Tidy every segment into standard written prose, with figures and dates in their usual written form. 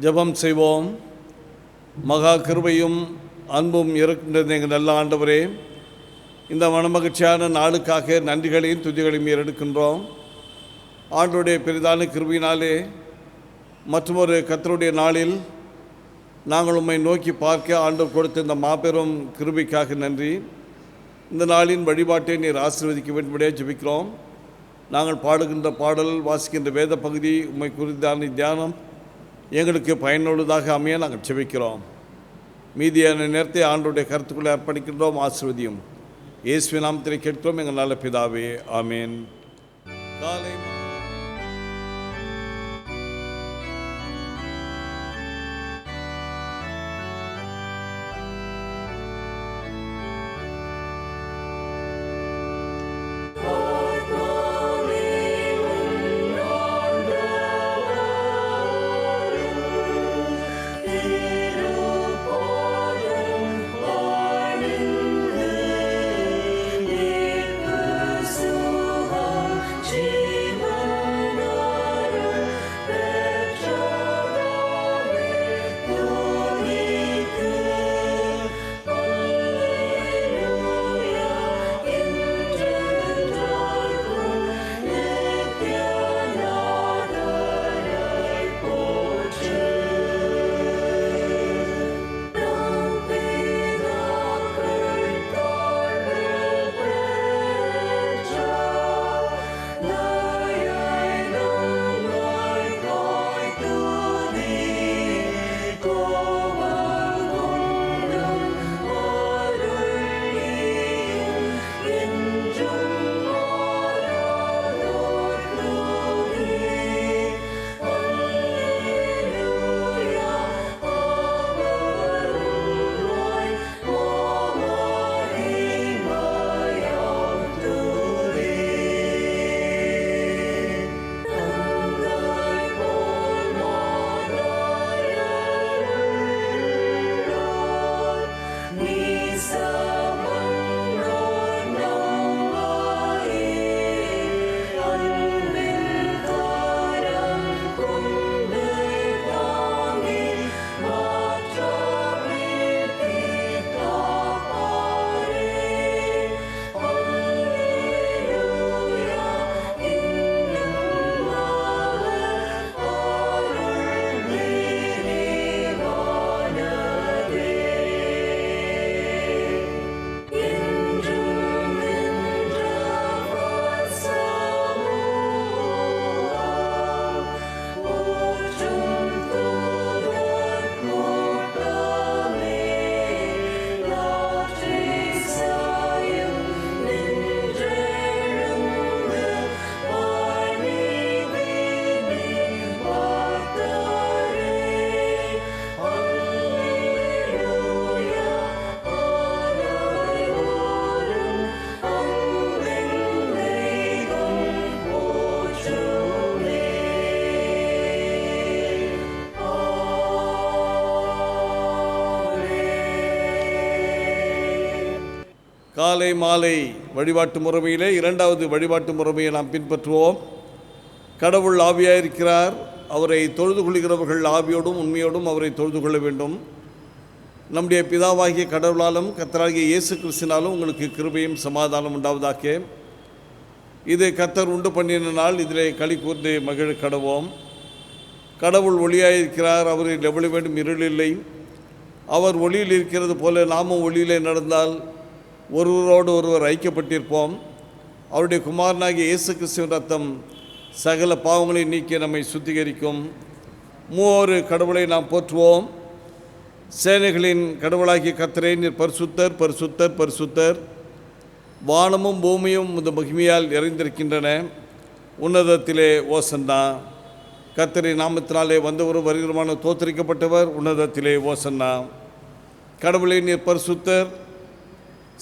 ஜெபம் செய்வோம். மகா கிருபையும் அன்பும் இருக்கின்றது எங்கள் நல்ல ஆண்டவரே, இந்த மனமகிழ்ச்சியான நாளுக்காக நன்றிகளையும் துதிகளையும் எடுக்கின்றோம். ஆண்டவருடைய பெரிதான கிருபையினாலே மற்றொரு கர்த்தருடைய நாளில் நாங்கள் உம்மை நோக்கி பார்க்க ஆண்டவர் கொடுத்த இந்த மாபெரும் கிருபைக்காக நன்றி. இந்த நாளின் வழிபாட்டை நீர் ஆசீர்வதிக்க வேண்டும்படியாக ஜெபிக்கிறோம். நாங்கள் பாடுகின்ற பாடல், வாசிக்கின்ற வேத பகுதி, உம்மை குறித்தான தியானம் எங்களுக்கு பயனுள்ளதாக அமைய நாங்கள் ஜெபிக்கிறோம். மீதியான நேரத்தை ஆண்டவருடைய கருத்துக்களை அர்ப்பணிக்கின்றோம். ஆசீர்வதியும். இயேசுவின் நாமத்திலே கேட்கிறோம் எங்கள் நல்ல பிதாவே, ஆமேன். காலை காலை மாலை வழிபாட்டு முறைமையிலே இரண்டாவது வழிபாட்டு முறைமையை நாம் பின்பற்றுவோம். கடவுள் ஆவியாக இருக்கிறார். அவரை தொழுது கொள்கிறவர்கள் ஆவியோடும் உண்மையோடும் அவரை தொழுது கொள்ள வேண்டும். நம்முடைய பிதாவாகிய கடவுளாலும் கர்த்தராகிய இயேசு கிறிஸ்தினாலும் உங்களுக்கு கிருபையும் சமாதானம் உண்டாவதாக. இது கர்த்தர் உண்டு பண்ணின நாள், இதிலே களி கூர்ந்து மகிழ கடவோம். கடவுள் ஒளியாக இருக்கிறார். அவரில் எவ்வளவு வேண்டும் இருள் இல்லை. அவர் ஒளியில் இருக்கிறது போல நாமும் ஒளியிலே நடந்தால் ஒருவரோடு ஒருவர் ஐக்கியப்பட்டிருப்போம். அவருடைய குமாரனாகிய இயேசு கிறிஸ்துவின் ரத்தம் சகல பாவங்களை நீக்கி நம்மை சுத்திகரிக்கும். மூவொரு கடவுளை நாம் போற்றுவோம். சேனைகளின் கடவுளாகிய கர்த்தரே, நீர் பரிசுத்தர், பரிசுத்தர், பரிசுத்தர். வானமும் பூமியும் இந்த மகிமையால் நிறைந்திருக்கின்றன. உன்னதத்திலே ஓசன்னா. கர்த்தரின் நாமத்தினாலே வந்தவரும் வருகிறமான தோத்தரிக்கப்பட்டவர். உன்னதத்திலே ஓசன்னா. கடவுளே, நீர் பரிசுத்தர்.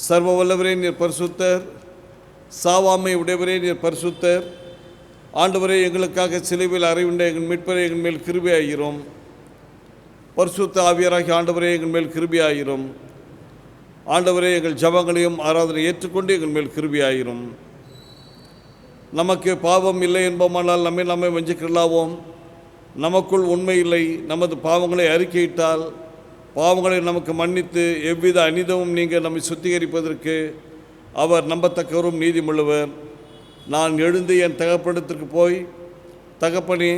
சர்வ வல்லவரே, நீர் பரிசுத்தர். சாவாமை உடையவரே, நீர் பரிசுத்தர். ஆண்டவரே, எங்களுக்காக சிலுவையில் அறையுண்ட எங்கள் மீட்பரே, எங்கள் மேல் கிருபையாயிரும். பரிசுத்த ஆவியராகிய ஆண்டவரே, எங்கள் மேல் கிருபையாயிரும். ஆண்டவரே, எங்கள் ஜபங்களையும் ஆராதனை ஏற்றுக்கொண்டு எங்கள் மேல் கிருபையாயிரும். நமக்கு பாவம் இல்லை என்போமானால் நம்மை வஞ்சிக்கலாவோம். நமக்குள் உண்மை இல்லை, நமது பாவங்களை அறிக்கையிட்டால் பாவங்களை நமக்கு மன்னித்து எவ்வித அநீதமும் நீங்க நம்மை சுத்திகரிப்பதற்கு அவர் நம்பத்தக்கவரும் நீதிமுள்ளவர். நான் எழுந்து என் தகப்பனிடத்திற்கு போய், தகப்பனே,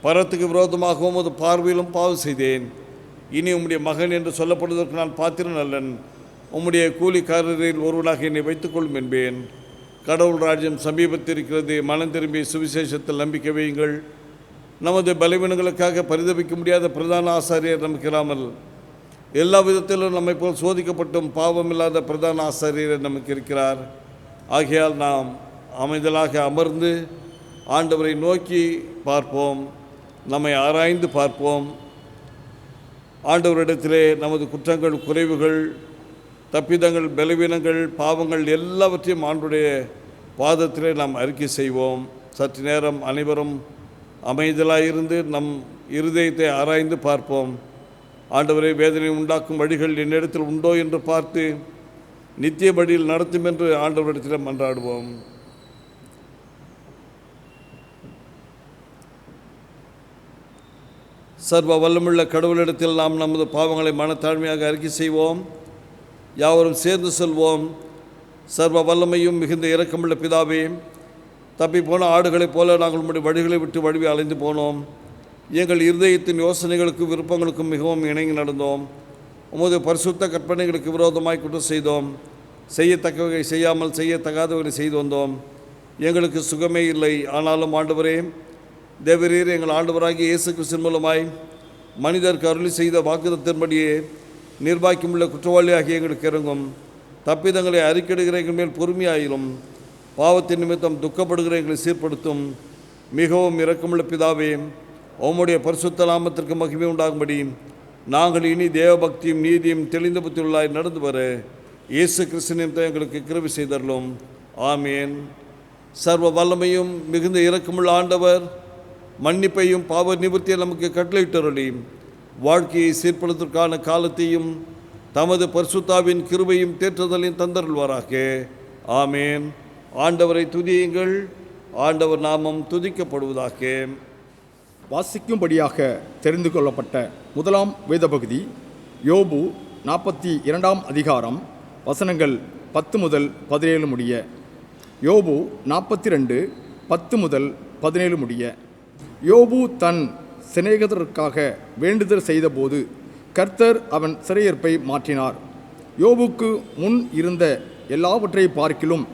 பரத்துக்கு விரோதமாகவும் அது பார்வையிலும் பாவம் செய்தேன், இனி உம்முடைய மகன் என்று சொல்லப்படுவதற்கு நான் பாத்திரன் அல்லன், உம்முடைய கூலிக்காரரில் ஒருவனாக என்னை வைத்துக்கொள்ளும் என்பேன். கடவுள் ராஜ்யம் சமீபத்தில் இருக்கிறது, மனம் திரும்பி சுவிசேஷத்தில் நம்பிக்கை வையுங்கள். நமது பலவீனங்களுக்காக பரிதபிக்க முடியாத பிரதான ஆசாரியர் நமக்கு இராமல் எல்லா விதத்திலும் நம்மை போல் சோதிக்கப்பட்டும் பாவமில்லாத பிரதான ஆசாரியர் நமக்கு இருக்கிறார். ஆகையால் நாம் அமைதலாக அமர்ந்து ஆண்டவரை நோக்கி பார்ப்போம், நம்மை ஆராய்ந்து பார்ப்போம். ஆண்டவரிடத்திலே நமது குற்றங்கள், குறைவுகள், தப்பிதங்கள், பலவீனங்கள், பாவங்கள் எல்லாவற்றையும் ஆண்டுடைய பாதத்திலே நாம் அறிக்கை செய்வோம். சற்று நேரம் அனைவரும் அமைதலாயிருந்து நம் இருதயத்தை ஆராய்ந்து பார்ப்போம். ஆண்டவரை, வேதனை உண்டாக்கும் வழிகள் என்னிடத்தில் உண்டோ என்று பார்த்து நித்திய வழியில் நடத்தும் என்று ஆண்டவரிடத்தில் மன்றாடுவோம். சர்வ வல்லமுள்ள கடவுளிடத்தில் நாம் நமது பாவங்களை மனத்தாழ்மையாக அறிக்கை செய்வோம். யாவரும் சேர்ந்து செல்வோம். சர்வ வல்லமையும் மிகுந்த இரக்கமுள்ள பிதாவே, தப்பி போன ஆடுகளைப் போல நாங்கள் உம்முடைய வழிகளை விட்டு வழுவி அலைந்து போனோம். எங்கள் இருதயத்தின் யோசனைகளுக்கும் விருப்பங்களுக்கும் மிகவும் இணங்கி நடந்தோம். உமது பரிசுத்த கற்பனைகளுக்கு விரோதமாய் குற்றம் செய்தோம். செய்யத்தக்கவகை செய்யாமல் செய்யத்தகாதவர்களை செய்து வந்தோம். எங்களுக்கு சுகமே இல்லை. ஆனாலும் ஆண்டவரே, தேவரீர் எங்கள் ஆண்டவராகிய இயேசு கிறிஸ்துவின் மூலமாய் மனிதருக்கு அருளி செய்த வாக்குத்தத்தின்படியே நிர்வாகியமுள்ள குற்றவாளியாகிய எங்களுக்கு இறங்கும். தப்பிதங்களை அறிக்கையிடுகிற எங்கள் மேல் பொறுமையாயிரும். பாவத்தின் நிமித்தம் துக்கப்படுகிற எங்களை சீர்படுத்தும். மிகவும் இரக்கமுள்ள பிதாவே, உம்முடைய பரிசுத்த நாமத்திற்கு மகிமை உண்டாகும்படி நாங்கள் இனி தேவபக்தியும் நீதியும் தெளிந்த புத்தியுள்ளாய் நடந்து வர இயேசு கிறிஸ்து நிமித்தம் எங்களுக்கு கிருபை செய்தருளும். ஆமேன். சர்வ வல்லமையும் மிகுந்த இரக்கமுள்ள ஆண்டவர் மன்னிப்பையும் பாவ நிவர்த்தியை நமக்கு கட்டளையிட்டருளி வாழ்க்கையை சீர்படுத்துவதற்கான காலத்தையும் தமது பரிசுத்தாவின் கிருபையும் தேற்றுதலையும் தந்தருள்வாராக. ஆமேன். ஆண்டவரை துதியுங்கள். ஆண்டவர் நாமம் துதிக்கப்படுவதாக. வாசிக்கும்படியாக தெரிந்து கொள்ளப்பட்ட முதலாம் வேத பகுதி யோபு 42 அதிகாரம் வசனங்கள் 10 முதல் 17 முடிய. யோபு 42 10 முதல் 17 முடிய. யோபு தன் சிநேகிதருக்காக வேண்டுதல் செய்தபோது கர்த்தர் அவன் சிறையிருப்பை மாற்றினார். யோபுக்கு முன் இருந்த எல்லாவற்றை பார்க்கிலும்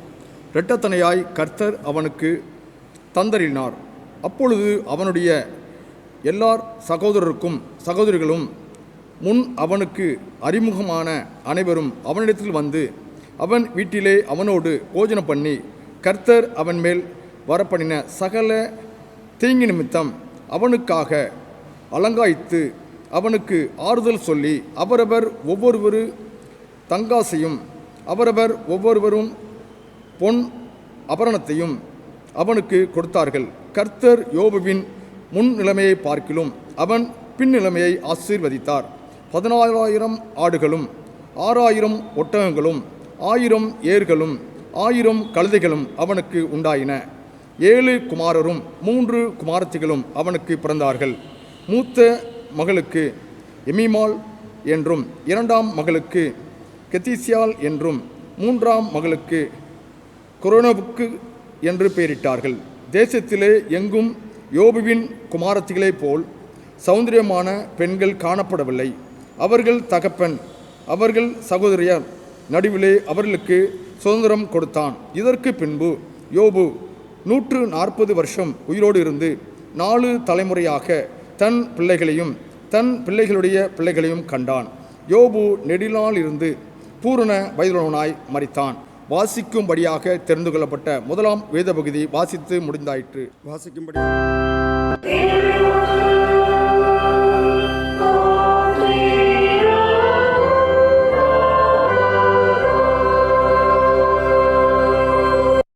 இரட்டத்தனையாய் கர்த்தர் அவனுக்கு தந்தரினார். அப்பொழுது அவனுடைய எல்லார் சகோதரருக்கும் சகோதரிகளும் முன் அவனுக்கு அறிமுகமான அனைவரும் அவனிடத்தில் வந்து அவன் வீட்டிலே அவனோடு போஜனம் பண்ணி கர்த்தர் அவன் மேல் வரப்பண்ணின சகல தீங்கு நிமித்தம் அவனுக்காக அலங்காய்த்து அவனுக்கு ஆறுதல் சொல்லி அவரவர் ஒவ்வொருவரு தங்காசையும் அவரவர் ஒவ்வொருவரும் பொன் அபரணத்தையும் அவனுக்கு கொடுத்தார்கள். கர்த்தர் யோபுவின் முன் நிலைமையை பார்க்கிலும் அவன் பின் நிலைமையை ஆசீர்வதித்தார். 14,000 ஆடுகளும் 6,000 ஒட்டகங்களும் 1000 ஏர்களும் 1000 கழுதைகளும் அவனுக்கு உண்டாயின. 7 குமாரரும் 3 குமாரத்திகளும் அவனுக்கு பிறந்தார்கள். மூத்த மகளுக்கு எமிமாள் என்றும் 2ஆம் மகளுக்கு கெத்திசியால் என்றும் 3ஆம் மகளுக்கு கொரோனவுக்கு என்று பெயரிட்டார்கள். தேசத்திலே எங்கும் யோபுவின் குமாரத்திகளைப் போல் சௌந்தரியமான பெண்கள் காணப்படவில்லை. அவர்கள் தகப்பன் அவர்கள் சகோதரியர் நடுவிலே அவர்களுக்கு சுதந்திரம் கொடுத்தான். இதற்கு பின்பு யோபு 140 வருஷம் உயிரோடு இருந்து 4 தலைமுறையாக தன் பிள்ளைகளையும் தன் பிள்ளைகளுடைய பிள்ளைகளையும் கண்டான். யோபு நெடிலால் இருந்து பூரண வயதுள்ளவனாய் மரித்தான். வாசிக்கும்படியாக தெரிந்து கொள்ளப்பட்ட முதலாம் வேத பகுதி வாசித்து முடிந்தாயிற்று.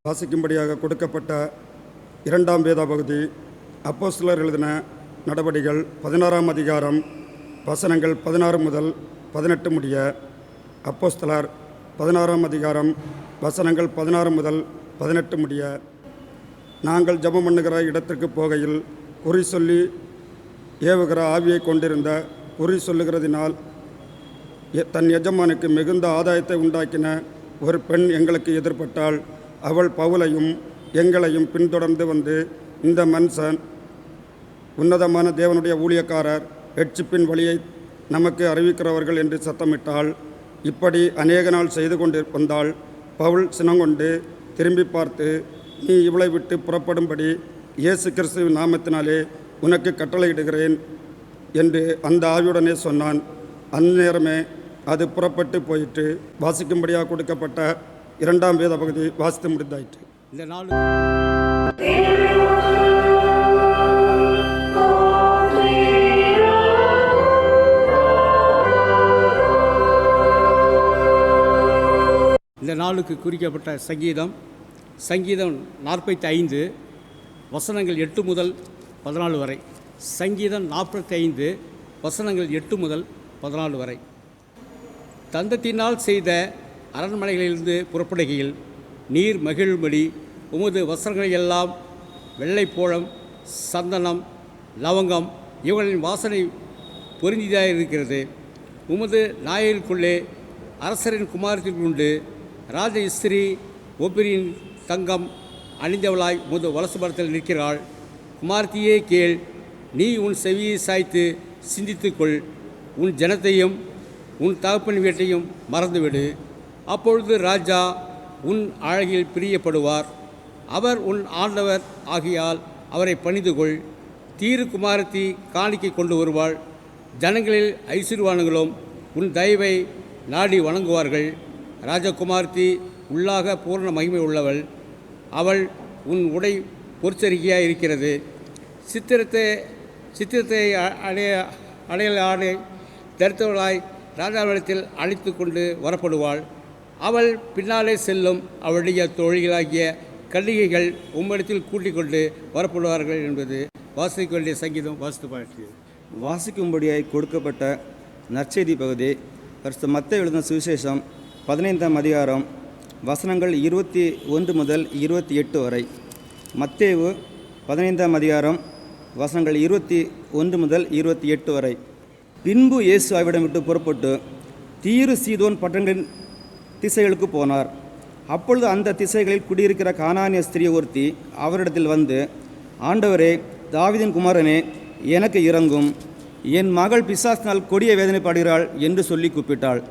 வாசிக்கும்படியாக கொடுக்கப்பட்ட 2ஆம் வேத பகுதி அப்போஸ்தலர் எழுதின நடபடிகள் 16ஆம் அதிகாரம் வசனங்கள் 16 முதல் 18 முடிய. அப்போஸ்தலர் 16ஆம் அதிகாரம் வசனங்கள் 16 முதல் 18 முடிய. நாங்கள் ஜெபம் பண்ணுகிற இடத்திற்கு போகையில் குறி சொல்லி ஏவுகிற ஆவியை கொண்டிருந்த குறி சொல்லுகிறதினால் தன் எஜமானுக்கு மிகுந்த ஆதாயத்தை உண்டாக்கின ஒரு பெண் எங்களுக்கு எதிர்பட்டாள். அவள் பவுலையும் எங்களையும் பின்தொடர்ந்து வந்து, இந்த மனுஷன் உன்னதமான தேவனுடைய ஊழியக்காரர், ரட்சிப்பின் வழியை நமக்கு அறிவிக்கிறவர்கள் என்று சத்தமிட்டாள். இப்படி அநேக நாள் செய்து கொண்டு வந்தாள். பவுல் சினங்கொண்டு திரும்பி பார்த்து, நீ இவளை விட்டு புறப்படும்படி இயேசு கிறிஸ்துவின் நாமத்தினாலே உனக்கு கட்டளையிடுகிறேன் என்று அந்த ஆவியுடனே சொன்னான். அந்நேரமே அது புறப்பட்டு போயிற்று. வாசிக்கும்படியாக கொடுக்கப்பட்ட 2ஆம் வேத பகுதி வாசித்து முடிந்தாயிற்று. இந்த நாள் இந்த நாளுக்கு குறிக்கப்பட்ட சங்கீதம் 45 வசனங்கள் 8 முதல் 14 வரை. சங்கீதம் 45 வசனங்கள் 8 முதல் 14 வரை. தந்தத்தினால் செய்த அரண்மனைகளிலிருந்து புறப்படுகையில் நீர் மகிழும்படி உமது வஸ்திரங்களையெல்லாம் வெள்ளைப்போளம், சந்தனம், லவங்கம் இவர்களின் வாசனை பொருந்தியதாக இருக்கிறது. உமது நாயருக்குள்ளே அரசரின் குமாரத்திற்குண்டு ராஜ ஸ்திரீ ஒப்பிரின் தங்கம் அணிந்தவளாய் உமது வலசு படத்தில் நிற்கிறாள். குமாரத்தியே கேள், நீ உன் செவியை சாய்த்து சிந்தித்துக்கொள். உன் ஜனத்தையும் உன் தகப்பன் வீட்டையும் மறந்துவிடு. அப்பொழுது ராஜா உன் அழகில் பிரியப்படுவார். அவர் உன் ஆண்டவர் ஆகியால் அவரை பணிந்துகொள். தீரு குமாரத்தி காணிக்கை கொண்டு வருவாள். ஜனங்களில் ஐஸ்வர்யவான்களும் உன் தயவை நாடி வணங்குவார்கள். ராஜகுமார்த்தி உள்ளாக பூர்ண மகிமை உள்ளவள். அவள் உன் உடை பொற்சரிகையாக இருக்கிறது. சித்திரத்தை அடையாளை தரித்தவளாய் ராஜாவிடத்தில் அழைத்து கொண்டு வரப்படுவாள். அவள் பின்னாலே செல்லும் அவளுடைய தோழிகளாகிய கன்னிகைகள் உம்மிடத்தில் கூட்டிக் கொண்டு வரப்படுவார்கள் என்பது வாசிக்க வேண்டிய சங்கீதம் வாசித்து பாட்டு. வாசிக்கும்படியாய் கொடுக்கப்பட்ட நற்செய்தி பகுதி பரிசுத்த மத்தேயு எழுதின சுவிசேஷம் 15ஆம் அதிகாரம் வசனங்கள் 21 முதல் 28 வரை. மத்தேயு 15ஆம் அதிகாரம் வசனங்கள் 21 முதல் 28 வரை. பின்பு இயேசு அவ்விடம் விட்டு புறப்பட்டு தீரு சீதோன் பட்டணங்களின் திசைகளுக்கு போனார். அப்பொழுது அந்த திசைகளில் குடியிருக்கிற கானானிய ஸ்திரீ ஒருத்தி அவரிடத்தில் வந்து, ஆண்டவரே, தாவீதின் குமாரனே, எனக்கு இரங்கும், என் மகள் பிசாசினால் கொடிய வேதனைப்படுகிறாள் என்று சொல்லி கூப்பிட்டாள்.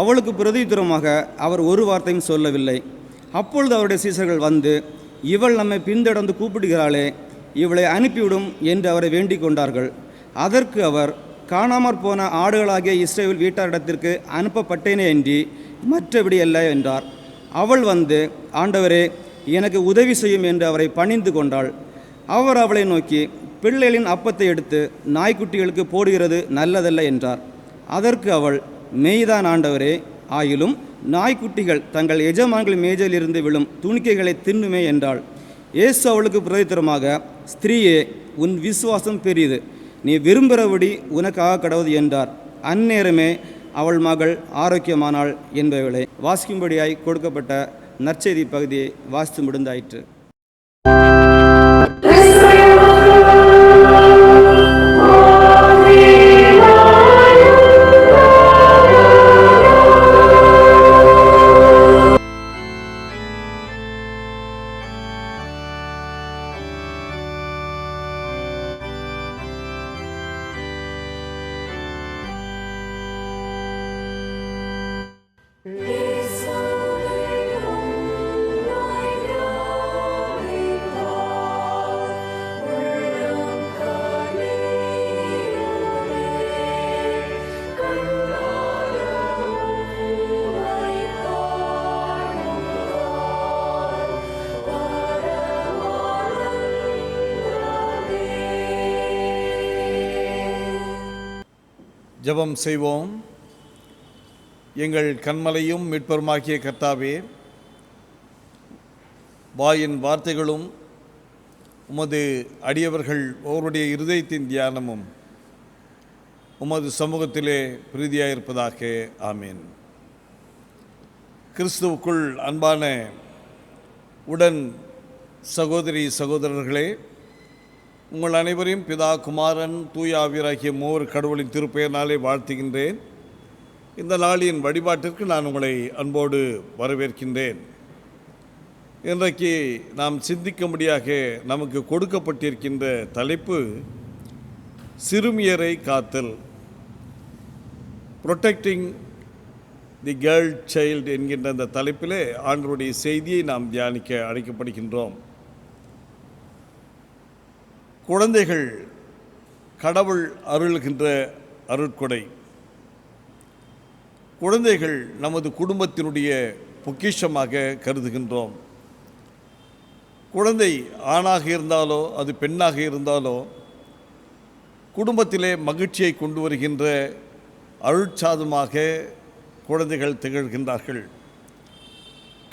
அவளுக்கு பிரதியுத்தரமாக அவர் ஒரு வார்த்தையும் சொல்லவில்லை. அப்பொழுது அவருடைய சீசர்கள் வந்து, இவள் நம்மை பின்தொடர்ந்து கூப்பிடுகிறாளே, இவளை அனுப்பிவிடும் என்று அவரை வேண்டிக் கொண்டார்கள். அதற்கு அவர், காணாமற் போன ஆடுகளாகிய இஸ்ரவேல் வீட்டாரிடத்திற்கு அனுப்பப்பட்டேனே அன்றி மற்றபடி அல்ல என்றார். அவள் வந்து, ஆண்டவரே, எனக்கு உதவி செய்யும் என்று அவரை பணிந்து கொண்டாள். அவர் அவளை நோக்கி, பிள்ளைகளின் அப்பத்தை எடுத்து நாய்க்குட்டிகளுக்கு போடுகிறது நல்லதல்ல என்றார். அதற்கு அவள், மெய்தான் ஆண்டவரே, ஆயிலும் நாய்க்குட்டிகள் தங்கள் எஜமான்கள் மேஜையிலிருந்து விழும் துணிக்கைகளை தின்னுமே என்றாள். இயேசு அவளுக்கு பிரதித்திரமாக, ஸ்திரீயே, உன் விசுவாசம் பெரியது, நீ விரும்புகிறபடி உனக்காக கடவுது என்றார். அந்நேரமே அவள் மகள் ஆரோக்கியமானாள் என்பவளை. வாசிக்கும்படியாய் கொடுக்கப்பட்ட நற்செய்தி பகுதியை வாசித்து முடிந்தாயிற்று. ஜெபம் செய்வோம். எங்கள் கன்மலையும் மீட்பருமாகிய கர்த்தாவே, வாயின் வார்த்தைகளும் உமது அடியவர்கள் ஒவ்வொருடைய இருதயத்தின் தியானமும் உமது சமூகத்திலே பிரீதியாயிருப்பதாக. ஆமீன். கிறிஸ்துவுக்குள் அன்பான உடன் சகோதரி சகோதரர்களே, உங்கள் அனைவரையும் பிதா, குமாரன், தூய ஆவியராகிய மூவர் கடவுளின் திருப்பெயர்னாலே வாழ்த்துகின்றேன். இந்த நாளின் வழிபாட்டிற்கு நான் உங்களை அன்போடு வரவேற்கின்றேன். இன்றைக்கு நாம் சிந்திக்கும்படியாக நமக்கு கொடுக்கப்பட்டிருக்கின்ற தலைப்பு சிறுமியரை காத்தல், ப்ரொடெக்டிங் தி கேர்ள் சைல்டு என்கின்ற அந்த தலைப்பிலே ஆண்டவருடைய செய்தியை நாம் தியானிக்க அழைக்கப்படுகின்றோம். குழந்தைகள் கடவுள் அருள்கின்ற அருட்கொடை. குழந்தைகள் நமது குடும்பத்தினுடைய பொக்கிஷமாக கருதுகின்றோம். குழந்தை ஆணாக இருந்தாலோ அது பெண்ணாக இருந்தாலோ குடும்பத்திலே மகிழ்ச்சியை கொண்டு வருகின்ற அருட்சாதமாக குழந்தைகள் திகழ்கின்றார்கள்.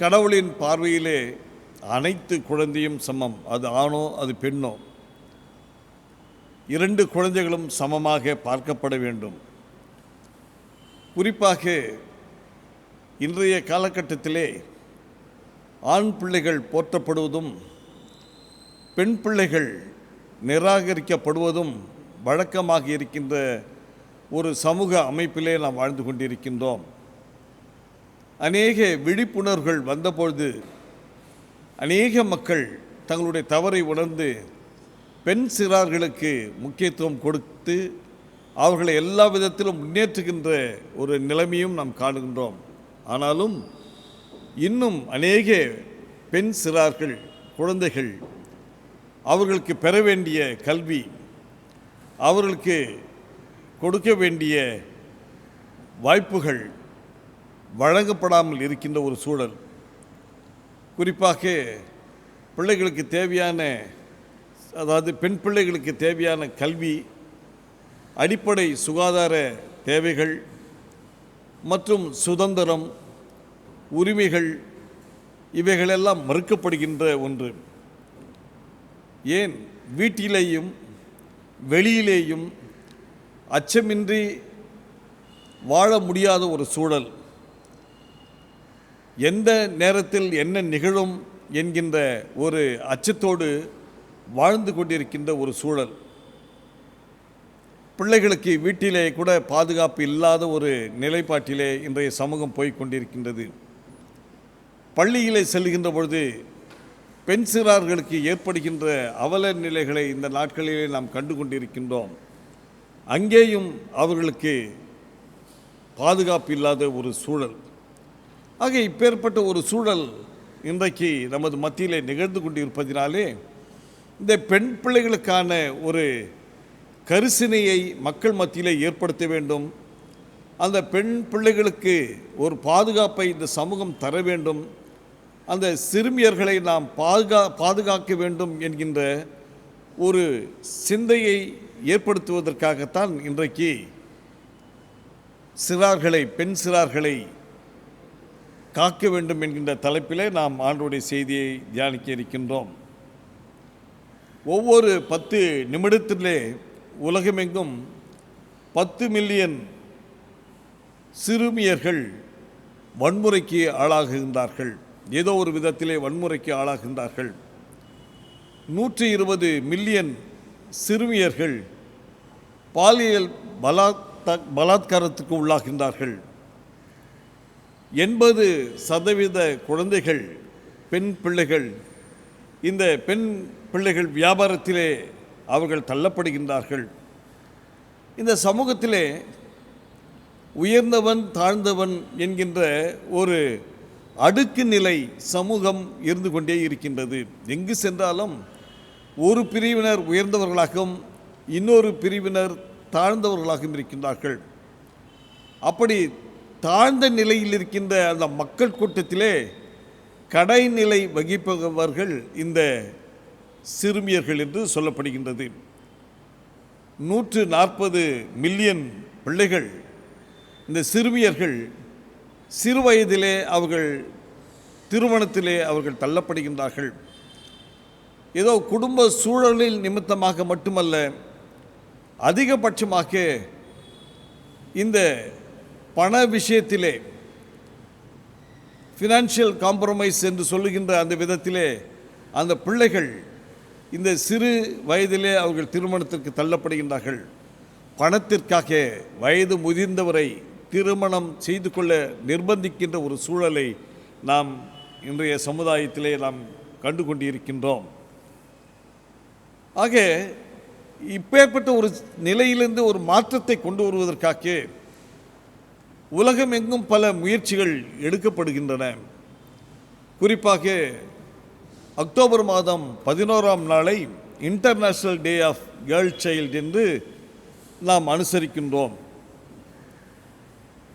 கடவுளின் பார்வையிலே அனைத்து குழந்தையும் சமம். அது ஆணோ அது பெண்ணோ, இரண்டு குழந்தைகளும் சமமாக பார்க்கப்பட வேண்டும். குறிப்பாக இன்றைய காலகட்டத்திலே ஆண் பிள்ளைகள் போற்றப்படுவதும் பெண் பிள்ளைகள் நிராகரிக்கப்படுவதும் வழக்கமாக இருக்கின்ற ஒரு சமூக அமைப்பிலே நாம் வாழ்ந்து கொண்டிருக்கின்றோம். அநேக விழிப்புணர்வுகள் வந்தபொழுது அநேக மக்கள் தங்களுடைய தவறை உணர்ந்து பெண் சிறார்களுக்கு முக்கியத்துவம் கொடுத்து அவர்களை எல்லா விதத்திலும் முன்னேற்றுகின்ற ஒரு நிலைமையும் நாம் காணுகின்றோம். ஆனாலும் இன்னும் அநேக பெண் சிறார்கள், குழந்தைகள் அவர்களுக்கு பெற வேண்டிய கல்வி, அவர்களுக்கு கொடுக்க வேண்டிய வாய்ப்புகள் வழங்கப்படாமல் இருக்கின்ற ஒரு சூழல். குறிப்பாக பிள்ளைகளுக்கு தேவையான, அதாவது பெண் பிள்ளைகளுக்கு தேவையான கல்வி, அடிப்படை சுகாதார தேவைகள் மற்றும் சுதந்திரம், உரிமைகள் இவைகளெல்லாம் மறுக்கப்படுகின்ற ஒன்று. ஏன் வீட்டிலேயும் வெளியிலேயும் அச்சமின்றி வாழ முடியாத ஒரு சூழல், எந்த நேரத்தில் என்ன நிகழும் என்கின்ற ஒரு அச்சத்தோடு வாழ்ந்து கொண்டிருக்கின்ற ஒரு சூழல். பிள்ளைகளுக்கு வீட்டிலே கூட பாதுகாப்பு இல்லாத ஒரு நிலைப்பாட்டிலே இன்றைய சமூகம் போய்கொண்டிருக்கின்றது. பள்ளியிலே செல்கின்ற பொழுது பெண் சிறார்களுக்கு ஏற்படுகின்ற அவல நிலைகளை இந்த நாட்களிலே நாம் கண்டு கொண்டிருக்கின்றோம். அங்கேயும் அவர்களுக்கு பாதுகாப்பு இல்லாத ஒரு சூழல். ஆக இப்பேற்பட்ட ஒரு சூழல் இன்றைக்கு நமது மத்தியிலே நிகழ்ந்து கொண்டிருப்பதினாலே இந்த பெண் பிள்ளைகளுக்கான ஒரு கரிசனையை மக்கள் மத்தியிலே ஏற்படுத்த வேண்டும். அந்த பெண் பிள்ளைகளுக்கு ஒரு பாதுகாப்பை இந்த சமூகம் தர வேண்டும். அந்த சிறுமியர்களை நாம் பாதுகாக்க வேண்டும் என்கின்ற ஒரு சிந்தையை ஏற்படுத்துவதற்காகத்தான் இன்றைக்கு சிறார்களை, பெண் சிறார்களை காக்க வேண்டும் என்கின்ற தலைப்பிலே நாம் ஆண்டவருடைய செய்தியை தியானிக்க இருக்கின்றோம். ஒவ்வொரு 10 நிமிடத்திலே உலகமெங்கும் 10 மில்லியன் சிறுமியர்கள் வன்முறைக்கு ஆளாகுகின்றார்கள். ஏதோ ஒரு விதத்திலே வன்முறைக்கு ஆளாகின்றார்கள். 120 மில்லியன் சிறுமியர்கள் பாலியல் பலாத்காரத்துக்கு உள்ளாகின்றார்கள். 80% குழந்தைகள், பெண் பிள்ளைகள், இந்த பெண் பிள்ளைகள் வியாபாரத்திலே அவர்கள் தள்ளப்படுகின்றார்கள். இந்த சமூகத்திலே உயர்ந்தவன் தாழ்ந்தவன் என்கின்ற ஒரு அடுக்கு நிலை சமூகம் இருந்து கொண்டே இருக்கின்றது. எங்கு சென்றாலும் ஒரு பிரிவினர் உயர்ந்தவர்களாகவும் இன்னொரு பிரிவினர் தாழ்ந்தவர்களாகவும் இருக்கின்றார்கள். அப்படி தாழ்ந்த நிலையில் இருக்கின்ற அந்த மக்கள் கூட்டத்திலே கடைநிலை வகிப்பவர்கள் இந்த சிறுமியர்கள் என்று சொல்லப்படுகின்றது. 140 மில்லியன் பிள்ளைகள், இந்த சிறுமியர்கள் சிறு வயதிலே அவர்கள் திருமணத்திலே அவர்கள் தள்ளப்படுகின்றார்கள். ஏதோ குடும்ப சூழலில் நிமித்தமாக மட்டுமல்ல, அதிகபட்சமாக இந்த பண விஷயத்திலே ஃபினான்ஷியல் காம்ப்ரமைஸ் என்று சொல்லுகின்ற அந்த விதத்திலே அந்த பிள்ளைகள் இந்த சிறு வயதிலே அவர்கள் திருமணத்திற்கு தள்ளப்படுகின்றார்கள். பணத்திற்காக வயது முதிர்ந்தவரை திருமணம் செய்து கொள்ள நிர்பந்திக்கின்ற ஒரு சூழலை நாம் இன்றைய சமுதாயத்திலே நாம் கண்டு கொண்டிருக்கின்றோம். ஆக இப்பேற்பட்ட ஒரு நிலையிலிருந்து ஒரு மாற்றத்தை கொண்டு வருவதற்காக உலகம் எங்கும் பல முயற்சிகள் எடுக்கப்படுகின்றன. குறிப்பாக அக்டோபர் மாதம் 11ஆம் நாளை international day of girl child என்று நாம் அனுசரிக்கின்றோம்.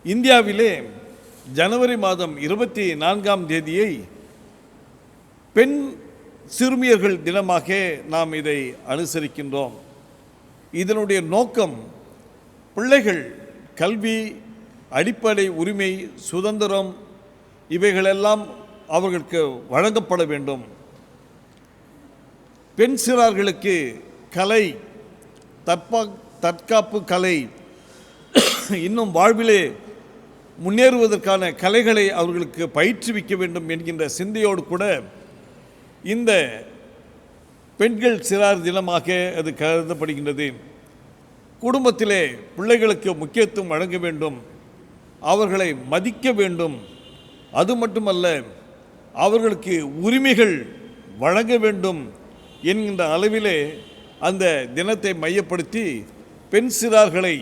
இந்தியாவிலே ஜனவரி மாதம் 24ஆம் தேதியை பெண் சிறுமியர்கள் தினமாக நாம் இதை அனுசரிக்கின்றோம். இதனுடைய நோக்கம் பிள்ளைகள் கல்வி, அடிப்படை உரிமை, சுதந்திரம் இவைகளெல்லாம் அவர்களுக்கு வழங்கப்பட வேண்டும். பெண் சிறார்களுக்கு கலை, தற்காப்பு கலை, இன்னும் வாழ்விலே முன்னேறுவதற்கான கலைகளை அவர்களுக்கு பயிற்றுவிக்க வேண்டும் என்கின்ற சிந்தையோடு கூட இந்த பெண்கள் சிறார் தினமாக அது கருதப்படுகின்றது. குடும்பத்திலே பிள்ளைகளுக்கு முக்கியத்துவம் வழங்க வேண்டும், அவர்களை மதிக்க வேண்டும். அது மட்டுமல்ல, அவர்களுக்கு உரிமைகள் வழங்க வேண்டும் என்கின்ற அளவிலே அந்த தினத்தை மையப்படுத்தி பெண் சிறார்களை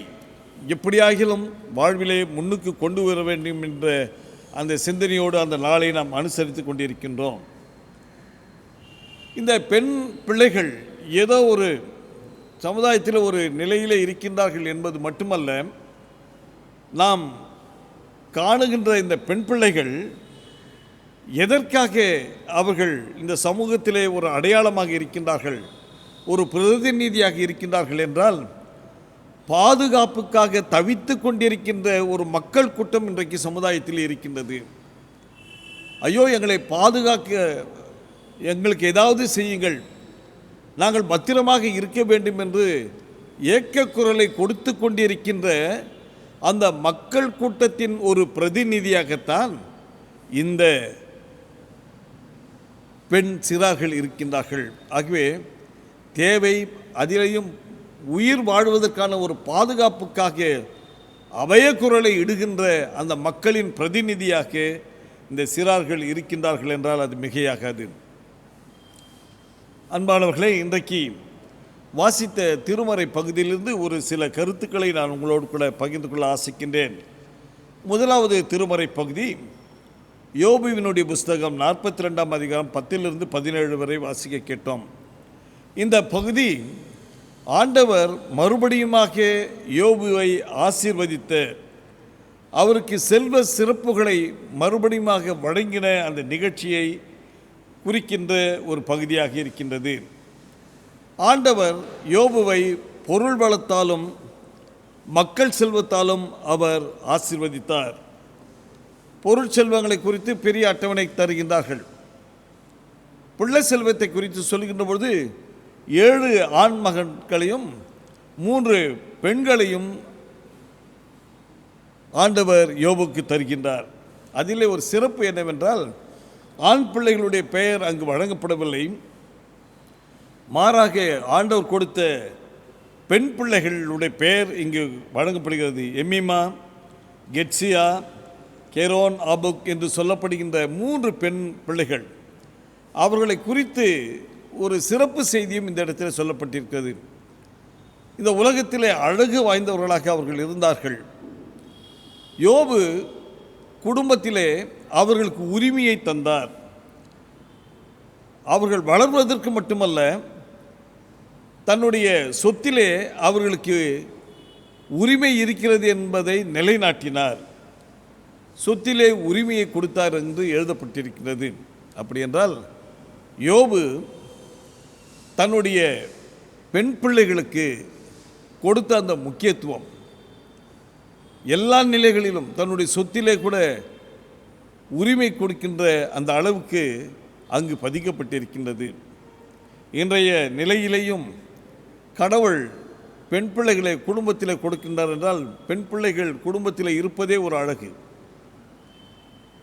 எப்படியாகிலும் வாழ்விலே முன்னுக்கு கொண்டு வர வேண்டும் என்ற அந்த சிந்தனையோடு அந்த நாளை நாம் அனுசரித்து கொண்டிருக்கின்றோம். இந்த பெண் பிள்ளைகள் ஏதோ ஒரு சமுதாயத்தில் ஒரு நிலையில் இருக்கின்றார்கள் என்பது மட்டுமல்ல, நாம் காணுகின்ற இந்த பெண் பிள்ளைகள் எதற்காக அவர்கள் இந்த சமூகத்திலே ஒரு அடையாளமாக இருக்கின்றார்கள், ஒரு பிரதிநிதியாக இருக்கின்றார்கள் என்றால், பாதுகாப்புக்காக தவித்து கொண்டிருக்கின்ற ஒரு மக்கள் கூட்டம் இன்றைக்கு சமுதாயத்தில் இருக்கின்றது. ஐயோ, எங்களை பாதுகாக்க, எங்களுக்கு ஏதாவது செய்யுங்கள், நாங்கள் பத்திரமாக இருக்க வேண்டும் என்று ஏக்க குரலை கொடுத்து கொண்டிருக்கின்ற அந்த மக்கள் கூட்டத்தின் ஒரு பிரதிநிதியாகத்தான் இந்த பெண் சிறார்கள் இருக்கின்றார்கள். ஆகவே தேவை, அதிலேயும் உயிர் வாழ்வதற்கான ஒரு பாதுகாப்புக்காக அபய குரலை இடுகின்ற அந்த மக்களின் பிரதிநிதியாக இந்த சிறார்கள் இருக்கின்றார்கள் என்றால் அது மிகையாகாது. அன்பானவர்களே, இன்றைக்கு வாசித்த திருமறை பகுதியிலிருந்து ஒரு சில கருத்துக்களை நான் உங்களோடு கூட பகிர்ந்து கொள்ள ஆசைக்கின்றேன். முதலாவது திருமறை பகுதி யோபுவினுடைய புஸ்தகம் 42ஆம் அதிகாரம் 10 17 வரை வாசிக்க கேட்டோம். இந்த பகுதி ஆண்டவர் மறுபடியுமாக யோபுவை ஆசீர்வதித்த, அவருக்கு செல்வ சிறப்புகளை மறுபடியுமாக வழங்கின அந்த நிகழ்ச்சியை குறிக்கின்ற ஒரு பகுதியாக இருக்கின்றது. ஆண்டவர் யோபுவை பொருள் வளத்தாலும் மக்கள் செல்வத்தாலும் அவர் ஆசீர்வதித்தார். பொருள் செல்வங்களை குறித்து பெரிய அட்டவணை தருகின்றார்கள். பிள்ளை செல்வத்தை குறித்து சொல்கின்ற பொழுது 7 ஆண் மகன்களையும் 3 பெண்களையும் ஆண்டவர் யோபுக்கு தருகின்றார். அதிலே ஒரு சிறப்பு என்னவென்றால், ஆண் பிள்ளைகளுடைய பெயர் அங்கு வழங்கப்படவில்லை. மாறாக ஆண்டவர் கொடுத்த பெண் பிள்ளைகளுடைய பெயர் இங்கு வழங்கப்படுகிறது. எமிமா, கெட்சியா, கெரோன், ஆபுக் என்று சொல்லப்படுகின்ற 3 பெண் பிள்ளைகள். அவர்களை குறித்து ஒரு சிறப்பு செய்தியும் இந்த இடத்தில் சொல்லப்பட்டிருக்கிறது. இந்த உலகத்திலே அழகு வாய்ந்தவர்களாக அவர்கள் இருந்தார்கள். யோபு குடும்பத்திலே அவர்களுக்கு உரிமையை தந்தார். அவர்கள் வளர்வதற்கு மட்டுமல்ல, தன்னுடைய சொத்திலே அவர்களுக்கு உரிமை இருக்கிறது என்பதை நிலைநாட்டினார். சொத்திலே உரிமையை கொடுத்தார் என்று எழுதப்பட்டிருக்கிறது. அப்படி என்றால் யோபு தன்னுடைய பெண் பிள்ளைகளுக்கு கொடுத்த அந்த முக்கியத்துவம் எல்லா நிலைகளிலும் தன்னுடைய சொத்திலே கூட உரிமை கொடுக்கின்ற அந்த அளவுக்கு அங்கு பதிக்கப்பட்டிருக்கின்றது. இன்றைய நிலையிலேயும் கடவுள் பெண் பிள்ளைகளை குடும்பத்தில் கொடுக்கின்றார் என்றால், பெண் பிள்ளைகள் குடும்பத்தில் இருப்பதே ஒரு அழகு.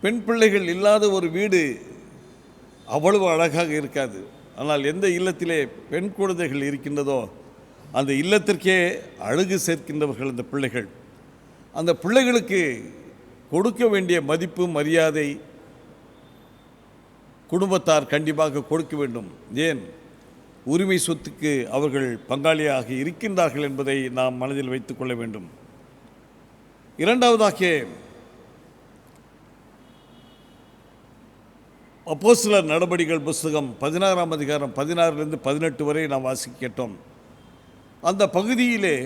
பெண் பிள்ளைகள் இல்லாத ஒரு வீடு அவ்வளவு அழகாக இருக்காது. ஆனால் எந்த இல்லத்திலே பெண் குழந்தைகள் இருக்கின்றதோ அந்த இல்லத்திற்கே அழகு சேர்க்கின்றவர்கள் அந்த பிள்ளைகள். அந்த பிள்ளைகளுக்கு கொடுக்க வேண்டிய மதிப்பு மரியாதை குடும்பத்தார் கண்டிப்பாக கொடுக்க வேண்டும். ஏன், உரிமை சொத்துக்கு அவர்கள் பங்காளியாக இருக்கின்றார்கள் என்பதை நாம் மனதில் வைத்துக் கொள்ள வேண்டும். இரண்டாவதாக, அப்போஸ்தலர் நடபடிகள் புஸ்தகம் 16ஆம் அதிகாரம் 16லிருந்து 18 வரை நாம் வாசிக்க கேட்டோம். அந்த பகுதியிலே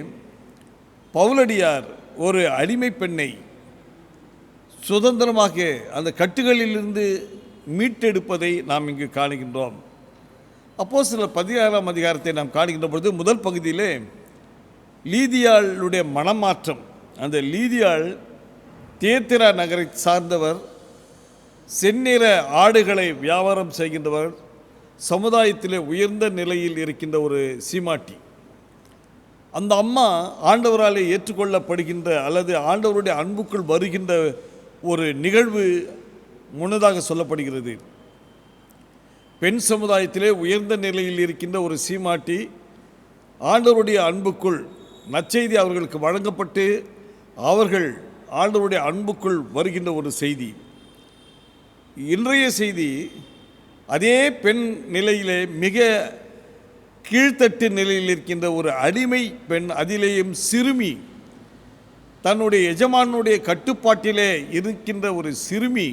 பவுலடியார் ஒரு அடிமை பெண்ணை சுதந்திரமாக அந்த கட்டுகளிலிருந்து மீட்டெடுப்பதை நாம் இங்கு காணுகின்றோம். அப்போஸ்தலர் 16ஆம் அதிகாரத்தை நாம் காணுகின்ற பொழுது முதல் பகுதியிலே லீதியாளுடைய மனமாற்றம். அந்த லீதியாள் தியத்திரா நகரை சார்ந்தவர், செந்நிற ஆடுகளை வியாபாரம் செய்கின்றவர், சமுதாயத்திலே உயர்ந்த நிலையில் இருக்கின்ற ஒரு சீமாட்டி. அந்த அம்மா ஆண்டவராலே ஏற்றுக்கொள்ளப்படுகின்ற அல்லது ஆண்டவருடைய அன்புக்குள் வருகின்ற ஒரு நிகழ்வு முன்னதாக சொல்லப்படுகிறது. பெண் சமுதாயத்திலே உயர்ந்த நிலையில் இருக்கின்ற ஒரு சீமாட்டி ஆண்டவருடைய அன்புக்குள் நற்செய்தி அவர்களுக்கு வழங்கப்பட்டு அவர்கள் ஆண்டவருடைய அன்புக்குள் வருகின்ற ஒரு செய்தி. இன்றைய செய்தி அதே பெண் நிலையிலே மிக கீழ்த்தட்டு நிலையில் இருக்கின்ற ஒரு அடிமை பெண், அதிலேயும் சிறுமி, தன்னுடைய எஜமானுடைய கட்டுப்பாட்டிலே இருக்கின்ற ஒரு சிறுமி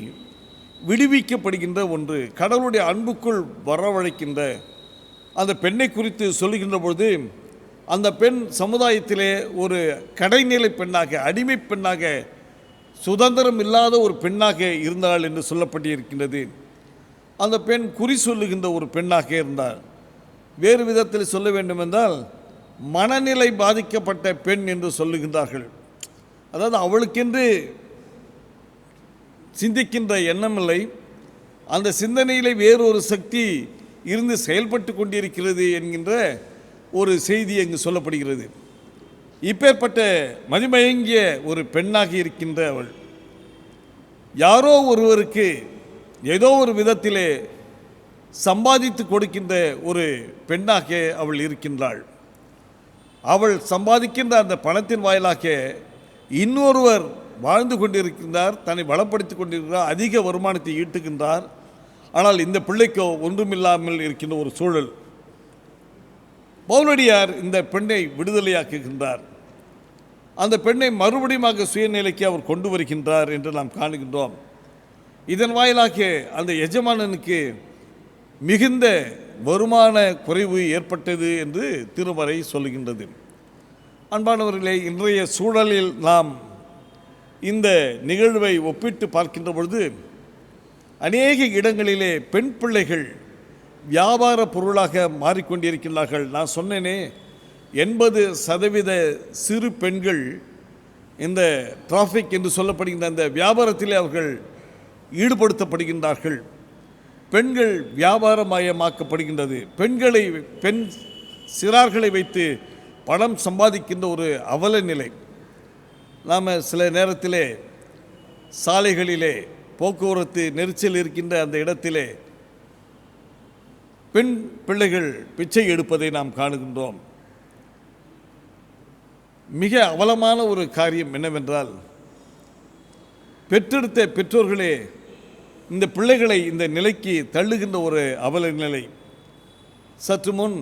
விடுவிக்கப்படுகின்ற ஒன்று, கடவுளுடைய அன்புக்குள் வரவழைக்கின்ற அந்த பெண்ணை குறித்து சொல்லுகின்ற பொழுது அந்த பெண் சமுதாயத்திலே ஒரு கடைநிலை பெண்ணாக, அடிமை பெண்ணாக, சுதந்திரம் இல்லாத ஒரு பெண்ணாக இருந்தாள் என்று சொல்லப்பட்டிருக்கின்றது. அந்த பெண் குறி சொல்லுகின்ற ஒரு பெண்ணாக இருந்தாள். வேறு விதத்தில் சொல்ல வேண்டுமென்றால் மனநிலை பாதிக்கப்பட்ட பெண் என்று சொல்லுகின்றார்கள். அதாவது அவளுக்கென்று சிந்திக்கின்ற எண்ணமில்லை, அந்த சிந்தனையிலே வேறொரு சக்தி இருந்து செயல்பட்டு கொண்டிருக்கிறது என்கின்ற ஒரு செய்தி அங்கு சொல்லப்படுகிறது. இப்பேற்பட்ட மதிமயங்கிய ஒரு பெண்ணாக இருக்கின்ற அவள் யாரோ ஒருவருக்கு ஏதோ ஒரு விதத்திலே சம்பாதித்து கொடுக்கின்ற ஒரு பெண்ணாக அவள் இருக்கின்றாள். அவள் சம்பாதிக்கின்ற அந்த பணத்தின் வாயிலாக இன்னொருவர் வாழ்ந்து கொண்டிருக்கின்றார், தன்னை வளப்படுத்தி கொண்டிருக்கிறார், அதிக வருமானத்தை ஈட்டுகின்றார். ஆனால் இந்த பிள்ளைக்கோ ஒன்றுமில்லாமல் இருக்கின்ற ஒரு சூழல். பவுலடியார் இந்த பெண்ணை விடுதலையாக்குகின்றார். அந்த பெண்ணை மறுபடியும் சுயநிலைக்கு அவர் கொண்டு வருகின்றார் என்று நாம் காணுகின்றோம். இதன் வாயிலாக அந்த எஜமானனுக்கு மிகுந்த வருமான குறைவு ஏற்பட்டது என்று திருமறை சொல்லுகின்றது. அன்பானவர்களே, இன்றைய சூழலில் நாம் இந்த நிகழ்வை ஒப்பிட்டு பார்க்கின்ற பொழுது அநேக இடங்களிலே பெண் பிள்ளைகள் வியாபார பொருளாக மாறிக்கொண்டிருக்கிறார்கள். நான் சொன்னேனே, 80% சிறு பெண்கள் இந்த டிராஃபிக் என்று சொல்லப்படுகின்ற அந்த வியாபாரத்திலே அவர்கள் ஈடுபடுத்தப்படுகின்றார்கள். பெண்கள் வியாபாரமயமாக்கப்படுகின்றது. பெண் சிறார்களை வைத்து பணம் சம்பாதிக்கின்ற ஒரு அவல நிலை. நாம் சில நேரத்திலே சாலைகளிலே போக்குவரத்து நெரிசல் இருக்கின்ற அந்த இடத்திலே பெண் பிள்ளைகள் பிச்சை எடுப்பதை நாம் காணுகின்றோம். மிக அவலமான ஒரு காரியம் என்னவென்றால், பெற்றெடுத்த பெற்றோர்களே இந்த பிள்ளைகளை இந்த நிலைக்கு தள்ளுகின்ற ஒரு அவல நிலை. சற்று முன்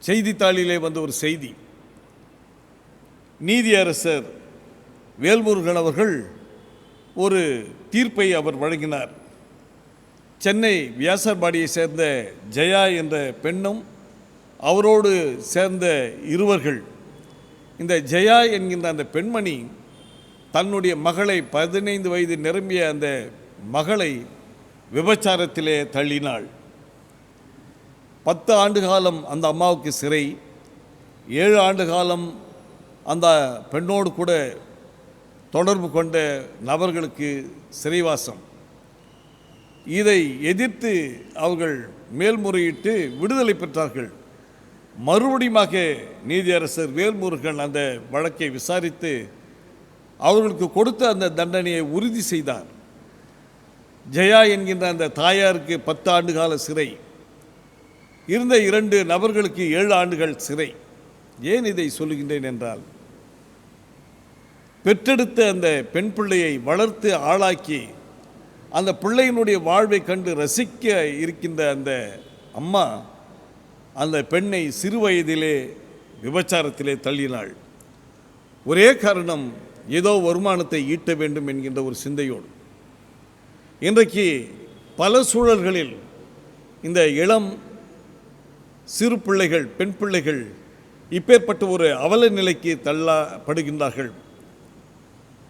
செய்தித்தாளிலே வந்த ஒரு செய்தி, நீதியரசர் வேல்முருகன் அவர்கள் ஒரு தீர்ப்பை அவர் வழங்கினார். சென்னை வியாசர்பாடியை சேர்ந்த ஜெயா என்ற பெண்ணும் அவரோடு சேர்ந்த இருவர்கள், இந்த ஜெயா என்கின்ற அந்த பெண்மணி தன்னுடைய மகளை 15 வயது நிரம்பிய அந்த மகளை விபச்சாரத்திலே தள்ளினாள். 10 ஆண்டு காலம் அந்த அம்மாவுக்கு சிறை, 7 ஆண்டு காலம் அந்த பெண்ணோடு கூட தொடர்பு கொண்ட நபர்களுக்கு சிறைவாசம். இதை எதிர்த்து அவர்கள் மேல்முறையிட்டு விடுதலை பெற்றார்கள். மறுபடியுமாக நீதியரசர் வேல்முருகன் அந்த வழக்கை விசாரித்து அவர்களுக்கு கொடுத்த அந்த தண்டனையை உறுதி செய்தார். ஜெயா என்கின்ற அந்த தாயாருக்கு 10 ஆண்டு கால சிறை, இருந்த 2 நபர்களுக்கு 7 ஆண்டுகள் சிறை. ஏன் இதை சொல்லுகின்றேன் என்றால், பெற்றெடுத்த அந்த பெண் பிள்ளையை வளர்த்து ஆளாக்கி அந்த பிள்ளையினுடைய வாழ்வை கண்டு ரசிக்க இருக்கின்ற அந்த அம்மா அந்த பெண்ணை சிறு வயதிலே விபச்சாரத்திலே தள்ளினாள். ஒரே காரணம், ஏதோ வருமானத்தை ஈட்ட வேண்டும் என்கின்ற ஒரு சிந்தையோடு. இன்றைக்கு பல சூழல்களில் இந்த இளம் சிறு பிள்ளைகள், பெண் பிள்ளைகள் இப்பேற்பட்ட ஒரு அவல நிலைக்கு தள்ளப்படுகின்றார்கள்.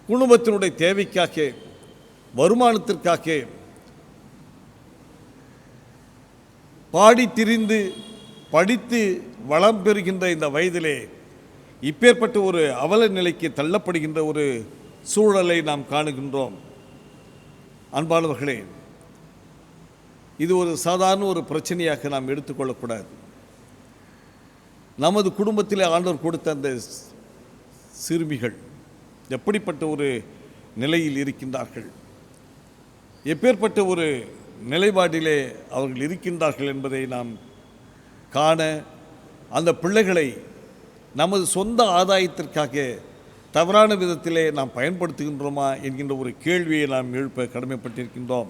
குடும்பத்தினுடைய தேவைக்காக, வருமானத்திற்காக பாடி திரிந்து படித்து வளம் பெறுகின்ற இந்த வயதிலே இப்பேற்பட்ட ஒரு அவல நிலைக்கு தள்ளப்படுகின்ற ஒரு சூழலை நாம் காணுகின்றோம். அன்பானவர்களே, இது ஒரு சாதாரண ஒரு பிரச்சனையாக நாம் எடுத்துக்கொள்ளக்கூடாது. நமது குடும்பத்திலே ஆண்டவர் கொடுத்த அந்த சிறுமிகள் எப்படிப்பட்ட ஒரு நிலையில் இருக்கின்றார்கள், எப்பேற்பட்ட ஒரு நிலைப்பாட்டிலே அவர்கள் இருக்கின்றார்கள் என்பதை நாம் காண, அந்த பிள்ளைகளை நமது சொந்த ஆதாயத்திற்காக தவறான விதத்திலே நாம் பயன்படுத்துகின்றோமா என்கின்ற ஒரு கேள்வியை நாம் எழுப்ப கடமைப்பட்டிருக்கின்றோம்.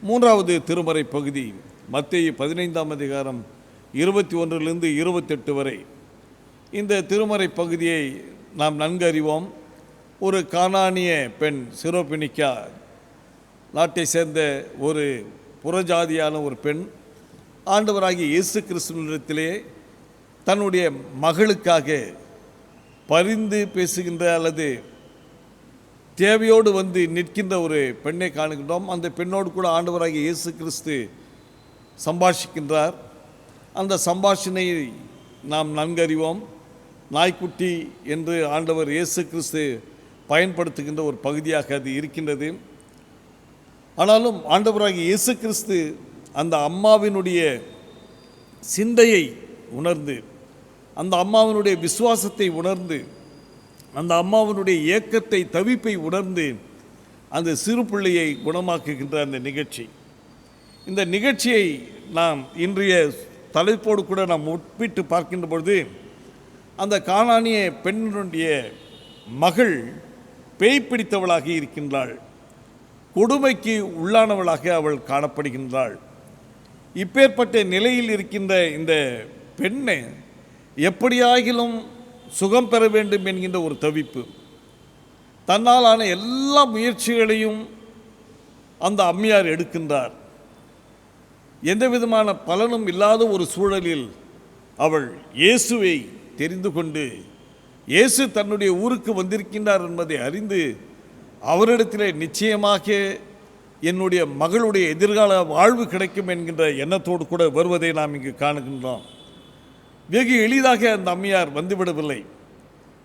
3வது திருமறை பகுதி மத்தேயு 15ஆம் அதிகாரம் 21 - 28 வரை. இந்த திருமறை பகுதியை நாம் நன்கு அறிவோம். ஒரு கானானிய பெண், சிரோபினிக்கா நாட்டை சேர்ந்த ஒரு புறஜாதியான ஒரு பெண், ஆண்டவராகிய இயேசு கிறிஸ்துவினிடத்திலே தன்னுடைய மகளுக்காக பரிந்து பேசுகின்ற அல்லது தேவையோடு வந்து நிற்கின்ற ஒரு பெண்ணை காணுகின்றோம். அந்த பெண்ணோடு கூட ஆண்டவராகிய இயேசு கிறிஸ்து சம்பாஷிக்கின்றார். அந்த சம்பாஷணையை நாம் நன்கறிவோம். நாய்க்குட்டி என்று ஆண்டவர் இயேசு கிறிஸ்து பயன்படுத்துகின்ற ஒரு பகுதியாக அது இருக்கின்றது. ஆனாலும் ஆண்டவராகிய இயேசு கிறிஸ்து அந்த அம்மாவினுடைய சிந்தையை உணர்ந்து, அந்த அம்மாவினுடைய விசுவாசத்தை உணர்ந்து, அந்த அம்மாவினுடைய ஏக்கத்தை, தவிப்பை உணர்ந்து அந்த சிறு பிள்ளையை குணமாக்குகின்ற அந்த நிகழ்ச்சி. இந்த நிகழ்ச்சியை நாம் இன்றைய தலைப்போடு கூட நாம் ஒப்பிட்டு பார்க்கின்ற பொழுது, அந்த கானானிய பெண்ணுடைய மகள் பேய் பிடித்தவளாக இருக்கின்றாள், கொடுமைக்கு உள்ளானவளாக அவள் காணப்படுகின்றாள். இப்பேற்பட்ட நிலையில் இருக்கின்ற இந்த பெண்ணை எப்படியாகிலும் சுகம் பெற வேண்டும் என்கின்ற ஒரு தவிப்பு, தன்னாலான எல்லா முயற்சிகளையும் அந்த அம்மையார் எடுக்கின்றார். எந்த விதமான பலனும் இல்லாத ஒரு சூழலில் அவள் இயேசுவை தெரிந்து கொண்டு, இயேசு தன்னுடைய ஊருக்கு வந்திருக்கின்றார் என்பதை அறிந்து, அவரிடத்திலே நிச்சயமாக என்னுடைய மகளுடைய எதிர்கால வாழ்வு கிடைக்கும் என்கின்ற எண்ணத்தோடு கூட வருவதை நாம் இங்கு காணுகின்றோம். வெகு எளிதாக அந்த அம்மையார் வந்துவிடவில்லை.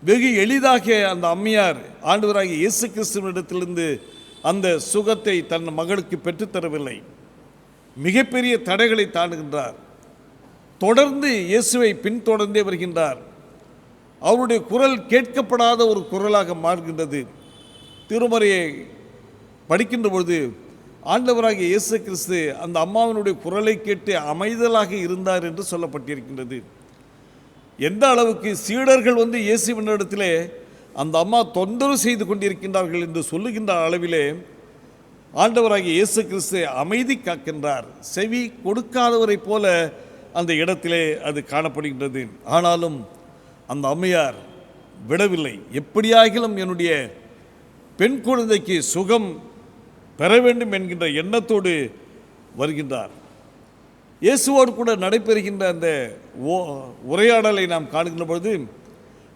வெகு எளிதாக அந்த அம்மையார் ஆண்டவராகிய இயேசு கிறிஸ்துவினிடத்திலிருந்து அந்த சுகத்தை தன் மகளுக்கு பெற்றுத்தரவில்லை. மிகப்பெரிய தடைகளை தாண்டுகின்றார். தொடர்ந்து இயேசுவை பின்தொடர்ந்தே வருகின்றார். அவருடைய குரல் கேட்கப்படாத ஒரு குரலாக மாறுகின்றது. திருமறையை படிக்கின்ற பொழுது ஆண்டவராகிய இயேசு கிறிஸ்து அந்த அம்மாவினுடைய குரலை கேட்டு அமைதலாக இருந்தார் என்று சொல்லப்பட்டிருக்கின்றது. எந்த அளவுக்கு சீடர்கள் வந்து இயேசுவினிடத்திலே அந்த அம்மா தொந்தரவு செய்து கொண்டிருக்கின்றார்கள் என்று சொல்லுகின்ற அளவிலே ஆண்டவராகிய இயேசு கிறிஸ்து அமைதி காக்கின்றார். செவி கொடுக்காதவரை போல அந்த இடத்திலே அது காணப்படுகின்றது. ஆனாலும் அந்த அம்மையார் விடவில்லை. எப்படியாகிலும் என்னுடைய பெண் குழந்தைக்கு சுகம் பெற வேண்டும் என்கின்ற எண்ணத்தோடு வருகின்றார். இயேசுவோடு கூட நடைபெறுகின்ற அந்த உரையாடலை நாம் காணுகின்ற பொழுது,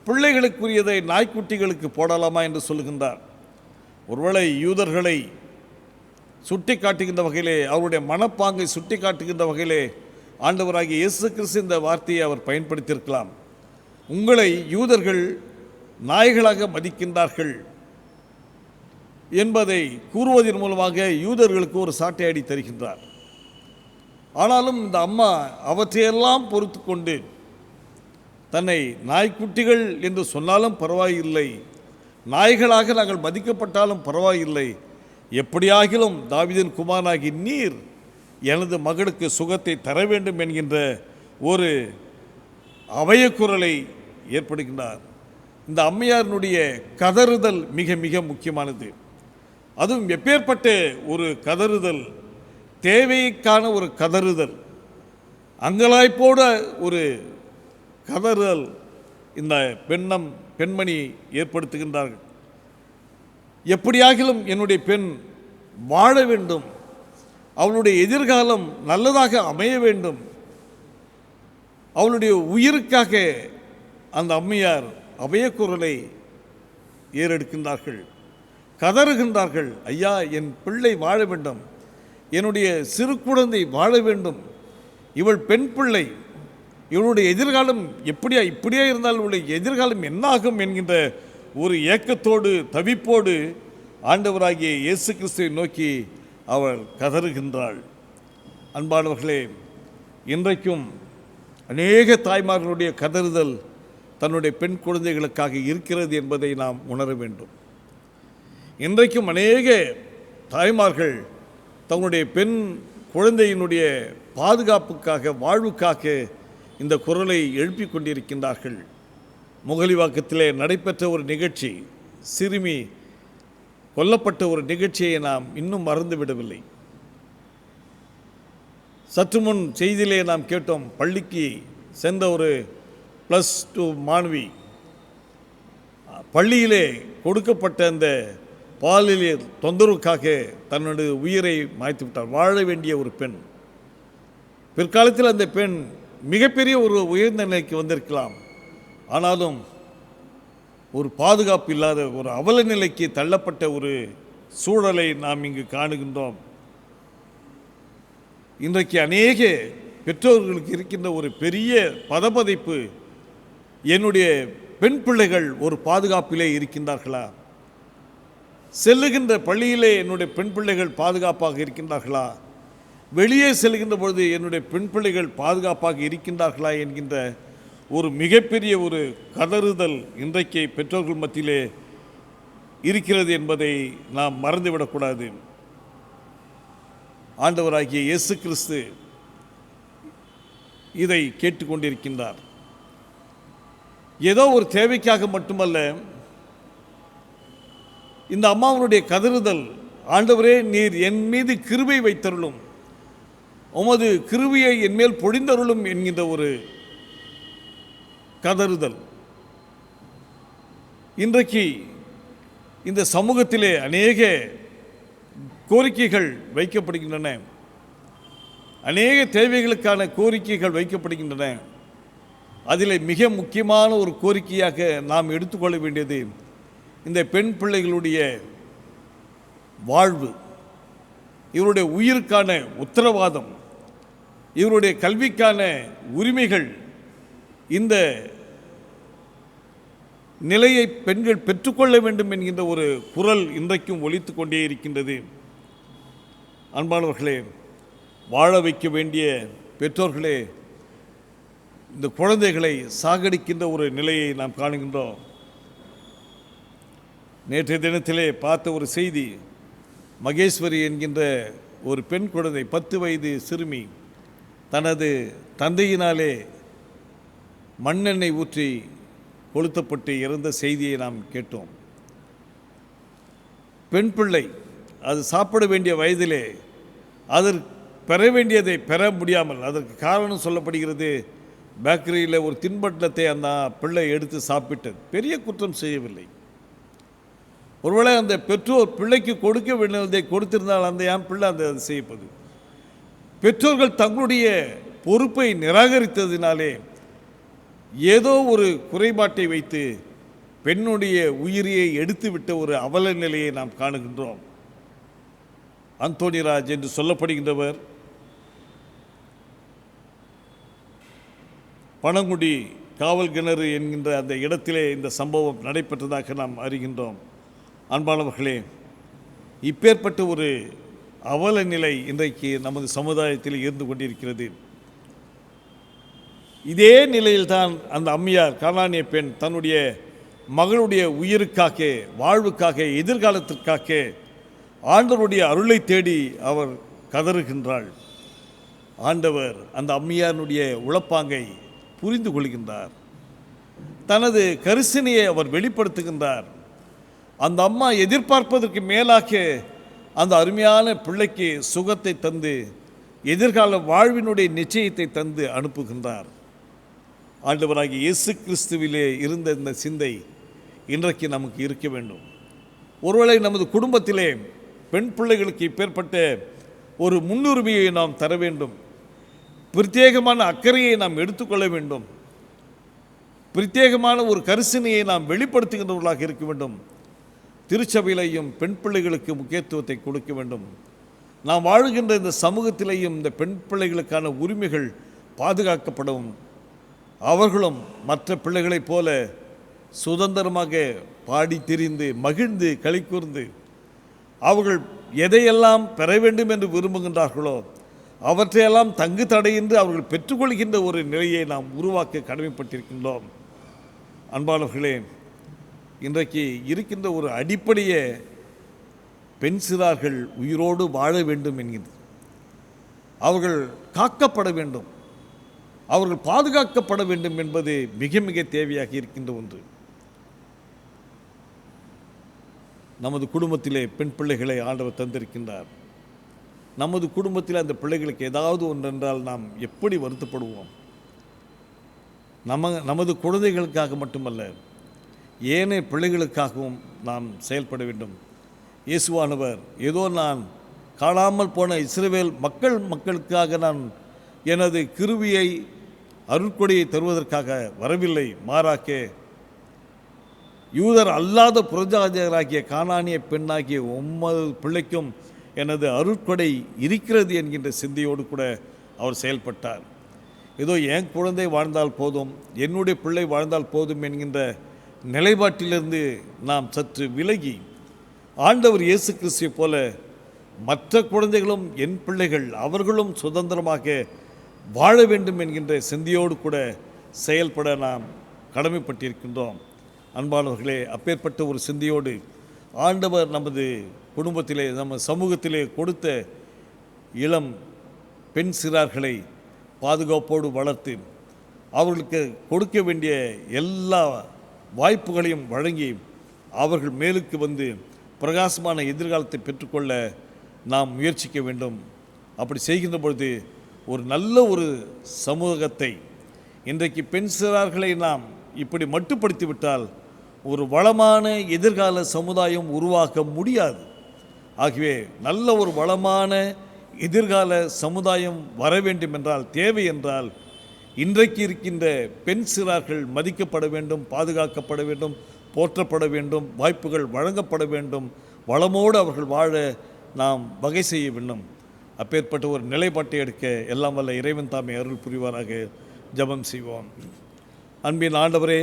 பிள்ளைகளுக்குரியதை நாய்க்குட்டிகளுக்கு போடலாமா என்று சொல்லுகின்றார். ஒருவேளை யூதர்களை சுட்டி காட்டுகின்ற வகையிலே, அவருடைய மனப்பாங்கை சுட்டி காட்டுகின்ற வகையிலே ஆண்டவராகிய இயேசு கிறிஸ்து இந்த வார்த்தையை அவர் பயன்படுத்தியிருக்கலாம். உங்களை யூதர்கள் நாய்களாக மதிக்கின்றார்கள் என்பதை கூறுவதன் மூலமாக யூதர்களுக்கு ஒரு சாட்டை அடி தருகின்றார். ஆனாலும் இந்த அம்மா அவற்றையெல்லாம் பொறுத்து கொண்டு, தன்னை நாய்க்குட்டிகள் என்று சொன்னாலும் பரவாயில்லை, நாய்களாக நாங்கள் மதிக்கப்பட்டாலும் பரவாயில்லை, எப்படியாகிலும் தாவீதின் குமாரனாகி நீர் எனது மகளுக்கு சுகத்தை தர வேண்டும் என்கின்ற ஒரு அபயக்குரலை ஏற்படுகின்றார். இந்த அம்மையாரினுடைய கதறுதல் மிக மிக முக்கியமானது. அதுவும் எப்பேற்பட்ட ஒரு கதறுதல், தேவைக்கான ஒரு கதறுதல், அங்கலாய்ப்போட ஒரு கதறுதல் இந்த பெண்மணி ஏற்படுத்துகின்றார்கள். எப்படியாகிலும் என்னுடைய பெண் வாழ வேண்டும், அவளுடைய எதிர்காலம் நல்லதாக அமைய வேண்டும், அவளுடைய உயிருக்காக அந்த அம்மையார் அபயக்குரலை ஏறெடுக்கின்றார்கள், கதறுகின்றார்கள். ஐயா, என் பிள்ளை வாழ வேண்டும், என்னுடைய சிறு குழந்தை வாழ வேண்டும், இவள் பெண் பிள்ளை, இவளுடைய எதிர்காலம் இப்படியே இருந்தால் இவளுடைய எதிர்காலம் என்னாகும் என்கின்ற ஒரு ஏக்கத்தோடு தவிப்போடு ஆண்டவராகிய இயேசு கிறிஸ்துவை நோக்கி அவள் கதறுகின்றாள். அன்பானவர்களே, இன்றைக்கும் அநேக தாய்மார்களுடைய கதறுதல் தன்னுடைய பெண் குழந்தைகளுக்காக இருக்கிறது என்பதை நாம் உணர வேண்டும். இன்றைக்கும் அநேக தாய்மார்கள் தங்களுடைய பெண் குழந்தையினுடைய பாதுகாப்புக்காக, வாழ்வுக்காக இந்த குரலை எழுப்பிக் கொண்டிருக்கின்றார்கள். முகலிவாக்கத்திலே நடைபெற்ற ஒரு நிகழ்ச்சி, சிறுமி கொல்லப்பட்ட ஒரு நிகழ்ச்சியை நாம் இன்னும் மறந்துவிடவில்லை. சற்று முன் செய்தியிலே நாம் கேட்டோம், பள்ளிக்கு சென்ற ஒரு +2 மாணவி பள்ளியிலே கொடுக்கப்பட்ட அந்த பாலியல் தொந்தரவுக்காக தன்னுடைய உயிரை மாய்த்து விட்டார். வாழ வேண்டிய ஒரு பெண். பிற்காலத்தில் அந்த பெண் மிகப்பெரிய ஒரு உயர்ந்த நிலைக்கு வந்திருக்கலாம். ஆனாலும் ஒரு பாதுகாப்பு இல்லாத ஒரு அவல நிலைக்கு தள்ளப்பட்ட ஒரு சூழலை நாம் இங்கு காணுகின்றோம். இன்றைக்கு அநேக பெற்றோர்களுக்கு இருக்கின்ற ஒரு பெரிய பதபதைப்பு, என்னுடைய பெண் பிள்ளைகள் ஒரு பாதுகாப்பிலே இருக்கின்றார்களா, செல்லுகின்ற பள்ளியிலே என்னுடைய பெண் பிள்ளைகள் பாதுகாப்பாக இருக்கின்றார்களா, வெளியே செல்கின்ற பொழுது என்னுடைய பெண் பிள்ளைகள் பாதுகாப்பாக இருக்கின்றார்களா என்கின்ற ஒரு மிகப்பெரிய ஒரு கதறுதல் இன்றைக்கு பெற்றோர்கள் மத்தியிலே இருக்கிறது என்பதை நாம் மறந்துவிடக்கூடாது. ஆண்டவராகிய இயேசு கிறிஸ்து இதை கேட்டுக்கொண்டிருக்கின்றார். ஏதோ ஒரு தேவைக்காக மட்டுமல்ல, இந்த அம்மாவனுடைய கதறுதல், ஆண்டவரே நீர் என் மீது கிருபை வைத்தருளும், உமது கிருபையை என் மேல் பொழிந்தருளும் என்கின்ற ஒரு கதறுதல். இன்றைக்கு இந்த சமூகத்திலே அநேக கோரிக்கைகள் வைக்கப்படுகின்றன, அநேக தேவைகளுக்கான கோரிக்கைகள் வைக்கப்படுகின்றன. அதில் மிக முக்கியமான ஒரு கோரிக்கையாக நாம் எடுத்துக்கொள்ள வேண்டியது இந்த பெண் பிள்ளைகளுடைய வாழ்வு, இவருடைய உயிருக்கான உத்தரவாதம், இவருடைய கல்விக்கான உரிமைகள். இந்த நிலையை பெண்கள் பெற்றுக்கொள்ள வேண்டும் என்கின்ற ஒரு குரல் இன்றைக்கும் ஒலித்து கொண்டே இருக்கின்றது. அன்பானவர்களே, வாழ வைக்க வேண்டிய பெற்றோர்களே, இந்த குழந்தைகளை சாகடிக்கின்ற ஒரு நிலையை நாம் காணுகின்றோம். நேற்றைய தினத்திலே பார்த்த ஒரு செய்தி, மகேஸ்வரி என்கின்ற ஒரு பெண் குழந்தை, 10 வயது சிறுமி, தனது தந்தையினாலே மண்ணெண்ணெய் ஊற்றி கொளுத்தப்பட்டு இறந்த செய்தியை நாம் கேட்டோம். பெண் பிள்ளை அது சாப்பிட வேண்டிய வயதிலே அதற்கு பெற வேண்டியதை பெற முடியாமல், அதற்கு காரணம் சொல்லப்படுகிறது, பேக்கரியில் ஒரு தின்பண்டத்தை அந்த பிள்ளை எடுத்து சாப்பிட்டது. பெரிய குற்றம் செய்யவில்லை. ஒருவேளை அந்த பெற்றோர் பிள்ளைக்கு கொடுக்க வேண்டியதை கொடுத்திருந்தால் அந்த என் பிள்ளை அந்த செய்யப்பது. பெற்றோர்கள் தங்களுடைய பொறுப்பை நிராகரித்ததினாலே ஏதோ ஒரு குறைபாட்டை வைத்து பெண்ணுடைய உயிரியை எடுத்துவிட்ட ஒரு அவல நிலையை நாம் காணுகின்றோம். அந்தோணிராஜ் என்று சொல்லப்படுகின்றவர் பனங்குடி காவல் கிணறு என்கின்ற அந்த இடத்திலே இந்த சம்பவம் நடைபெற்றதாக நாம் அறிகின்றோம். அன்பானவர்களே, இப்பேற்பட்ட ஒரு அவல நிலை இன்றைக்கு நமது சமுதாயத்தில் இருந்து கொண்டிருக்கிறது. இதே நிலையில்தான் அந்த அம்மையார், கானானிய பெண், தன்னுடைய மகளுடைய உயிருக்காக, வாழ்வுக்காக, எதிர்காலத்திற்காக ஆண்டவருடைய அருளை தேடி அவர் கதறுகின்றாள். ஆண்டவர் அந்த அம்மையாருடைய உளப்பாங்கை புரிந்து கொள்கின்றார். தனது கரிசனையை அவர் வெளிப்படுத்துகின்றார். அந்த அம்மா எதிர்பார்ப்பதற்கு மேலாக அந்த அருமையான பிள்ளைக்கு சுகத்தை தந்து எதிர்கால வாழ்வினுடைய நிச்சயத்தை தந்து அனுப்புகின்றார். ஆண்டவராகிய இயேசு கிறிஸ்துவிலே இருந்த இந்த சிந்தை இன்றைக்கு நமக்கு இருக்க வேண்டும். ஒருவேளை நமது குடும்பத்திலே பெண் பிள்ளைகளுக்கு இப்பேற்பட்ட ஒரு முன்னுரிமையை நாம் தர வேண்டும். பிரத்யேகமான அக்கறையை நாம் எடுத்துக்கொள்ள வேண்டும். பிரத்யேகமான ஒரு கரிசனையை நாம் வெளிப்படுத்துகின்றவர்களாக இருக்க வேண்டும். திருச்சபையிலையும் பெண் பிள்ளைகளுக்கு முக்கியத்துவத்தை கொடுக்க வேண்டும். நாம் வாழுகின்ற இந்த சமூகத்திலேயும் இந்த பெண் பிள்ளைகளுக்கான உரிமைகள் பாதுகாக்கப்படவும், அவர்களும் மற்ற பிள்ளைகளைப் போல சுதந்திரமாக பாடி திரிந்து மகிழ்ந்து களி கூர்ந்து அவர்கள் எதையெல்லாம் பெற வேண்டும் என்று விரும்புகின்றார்களோ அவற்றையெல்லாம் தங்கு தடையின்றி அவர்கள் பெற்றுக்கொள்கின்ற ஒரு நிலையை நாம் உருவாக்க கடமைப்பட்டிருக்கின்றோம். அன்பானவர்களே, இன்றைக்கு இருக்கின்ற ஒரு அடிப்படையை பெண் சிறார்கள் உயிரோடு வாழ வேண்டும் என்கிறது. அவர்கள் காக்கப்பட வேண்டும், அவர்கள் பாதுகாக்கப்பட வேண்டும் என்பது மிக மிக தேவையாக இருக்கின்ற ஒன்று. நமது குடும்பத்திலே பெண் பிள்ளைகளை ஆண்டவர் தந்திருக்கின்றார். நமது குடும்பத்தில் அந்த பிள்ளைகளுக்கு ஏதாவது ஒன்றென்றால் நாம் எப்படி வருத்தப்படுவோம்? நமது குழந்தைகளுக்காக மட்டுமல்ல, ஏனைய பிள்ளைகளுக்காகவும் நாம் செயல்பட வேண்டும். இயேசுவானவர் ஏதோ நான் காணாமல் போன இஸ்ரவேல் மக்களுக்காக நான் எனது கிருபையை அருட்கொடையை தருவதற்காக வரவில்லை, மாறாக யூதர் அல்லாத புரஜாதியராகிய கானானிய பெண்ணாகிய உம்மது பிள்ளைக்கும் எனது அருட்கொடை இருக்கிறது என்கின்ற சிந்தையோடு கூட அவர் செயல்பட்டார். ஏதோ என் குழந்தை வாழ்ந்தால் போதும், என்னுடைய பிள்ளை வாழ்ந்தால் போதும் என்கின்ற நிலைப்பாட்டிலிருந்து நாம் சற்று விலகி ஆண்டவர் இயேசு கிறிஸ்துவை போல மற்ற குழந்தைகளும் என் பிள்ளைகள் அவர்களும் சுதந்திரமாக வாழ வேண்டும் என்கின்ற சிந்தையோடு கூட செயல்பட நாம் கடமைப்பட்டிருக்கின்றோம். அன்பானவர்களே, அப்பேற்பட்ட ஒரு சிந்தையோடு ஆண்டவர் நமது குடும்பத்திலே நம்ம சமூகத்திலே கொடுத்த இளம் பெண் சிறார்களை பாதுகாப்போடு வளர்த்து அவர்களுக்கு கொடுக்க வேண்டிய எல்லா வாய்ப்புகளையும் வழங்கி அவர்கள் மேலுக்கு வந்து பிரகாசமான எதிர்காலத்தை பெற்றுக்கொள்ள நாம் முயற்சிக்க வேண்டும். அப்படி செய்கின்ற பொழுது ஒரு நல்ல ஒரு சமூகத்தை, இன்றைக்கு பெண் சிறார்களை நாம் இப்படி மட்டுப்படுத்திவிட்டால் ஒரு வளமான எதிர்கால சமுதாயம் உருவாக்க முடியாது. ஆகவே நல்ல ஒரு வளமான எதிர்கால சமுதாயம் வர வேண்டும் என்றால், தேவை என்றால், இன்றைக்கு இருக்கின்ற பெண் சிறார்கள் மதிக்கப்பட வேண்டும், பாதுகாக்கப்பட வேண்டும், போற்றப்பட வேண்டும், வாய்ப்புகள் வழங்கப்பட வேண்டும், வளமோடு அவர்கள் வாழ நாம் வகை செய்ய வேண்டும். அப்பேற்பட்ட ஒரு நிலைப்பாட்டை எடுக்க எல்லாம் வல்ல இறைவன் தாமே அருள் புரிவாராக. ஜெபம் செய்வோம். அன்பின் ஆண்டவரே,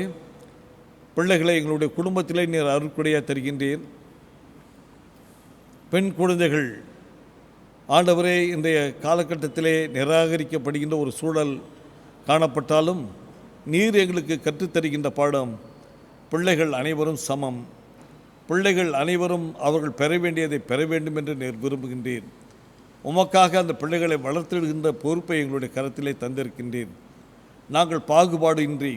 பிள்ளைகளை எங்களுடைய குடும்பத்திலே நீர் அருட்கொடையாக தருகின்றீர். பெண் குழந்தைகள் ஆண்டவரே இன்றைய காலகட்டத்திலே நிராகரிக்கப்படுகின்ற ஒரு சூழல் காணப்பட்டாலும் நீர் எங்களுக்கு கற்றுத்தருகின்ற பாடம், பிள்ளைகள் அனைவரும் சமம், பிள்ளைகள் அனைவரும் அவர்கள் பெற வேண்டியதை பெற வேண்டும் என்று நீர் விரும்புகின்றீர். உமக்காக அந்த பிள்ளைகளை வளர்த்திடுகின்ற பொறுப்பை எங்களுடைய கரத்திலே தந்திருக்கின்றீர். நாங்கள் பாகுபாடு இன்றி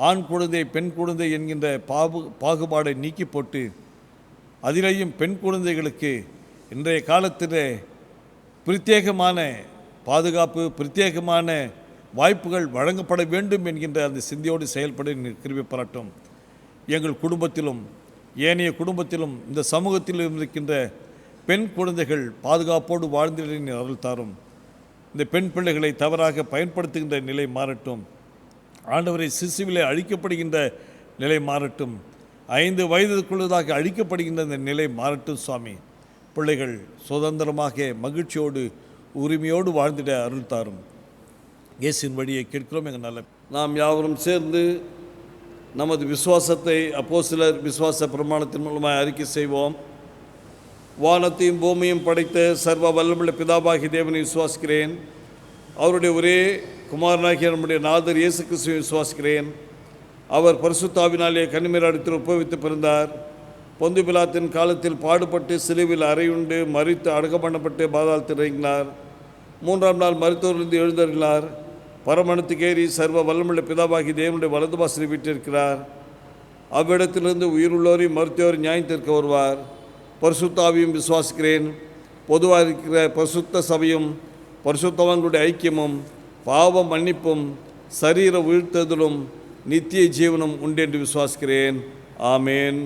ஆண் குழந்தை பெண் குழந்தை என்கின்ற பாகுபாடை நீக்கி போட்டு அதிலேயும் பெண் குழந்தைகளுக்கு இன்றைய காலத்தில் பிரத்யேகமான பாதுகாப்பு, பிரத்யேகமான வாய்ப்புகள் வழங்கப்பட வேண்டும் என்கின்ற அந்த சிந்தையோடு செயல்பட கிருபை பாராட்டும். எங்கள் குடும்பத்திலும் ஏனைய குடும்பத்திலும் இந்த சமூகத்தில் இருக்கின்ற பெண் குழந்தைகள் பாதுகாப்போடு வாழ்ந்திட அருள் தாரும். இந்த பெண் பிள்ளைகளை தவறாக பயன்படுத்துகின்ற நிலை மாறட்டும். ஆண்டவரை சிசுவிலே அழிக்கப்படுகின்ற நிலை மாறட்டும். 5 வயதுக்குள்ளதாக அழிக்கப்படுகின்ற இந்த நிலை மாறட்டும் சுவாமி. பிள்ளைகள் சுதந்திரமாக மகிழ்ச்சியோடு உரிமையோடு வாழ்ந்திட அருள் தாரும். இயேசுவின் வழியை கேட்கிறோம் எங்கள் நல்ல. நாம் யாவரும் சேர்ந்து நமது விசுவாசத்தை அப்போஸ்தலர் விசுவாச பிரமாணத்தின் மூலமாக அறிக்கை செய்வோம். வானத்தையும் பூமியும் படைத்த சர்வ வல்லமுள்ள பிதாபாகிய தேவனை விசுவாசிக்கிறேன். அவருடைய ஒரே குமாரனாகிய நம்முடைய நாதர் இயேசு கிறிஸ்துவை விசுவாசிக்கிறேன். அவர் பரிசுத்தாவினாலே கன்னிமரியாளிடத்தில் உட்பவித்து பிறந்தார். பொந்து பிலாத்தின் காலத்தில் பாடுபட்டு சிலுவில் அறையுண்டு மரித்து அடக்கம் பண்ணப்பட்டு பாதாளத்தில் இறங்கினார். 3ஆம் நாள் மருத்துவரிலிருந்து எழுந்தருளினார். பரமணத்துக்கேறி சர்வ வல்லமுள்ள பிதாவாகி தேவனுடைய வலது பாசத்தில் வீற்றிருக்கிறார். அவ்விடத்திலிருந்து உயிருள்ளோரையும் மருத்துவரை நியாயத்திற்கு வருவார். பரிசுத்தாவியும் விசுவாசிக்கிறேன். பொதுவாக இருக்கிற பரிசுத்த சபையும் பரிசுத்தவான்களுடைய ஐக்கியமும் பாவ மன்னிப்பும் சரீர உயிர்த்தெழுதலும் நித்திய ஜீவனும் உண்டு என்று விசுவாசிக்கிறேன். ஆமேன்.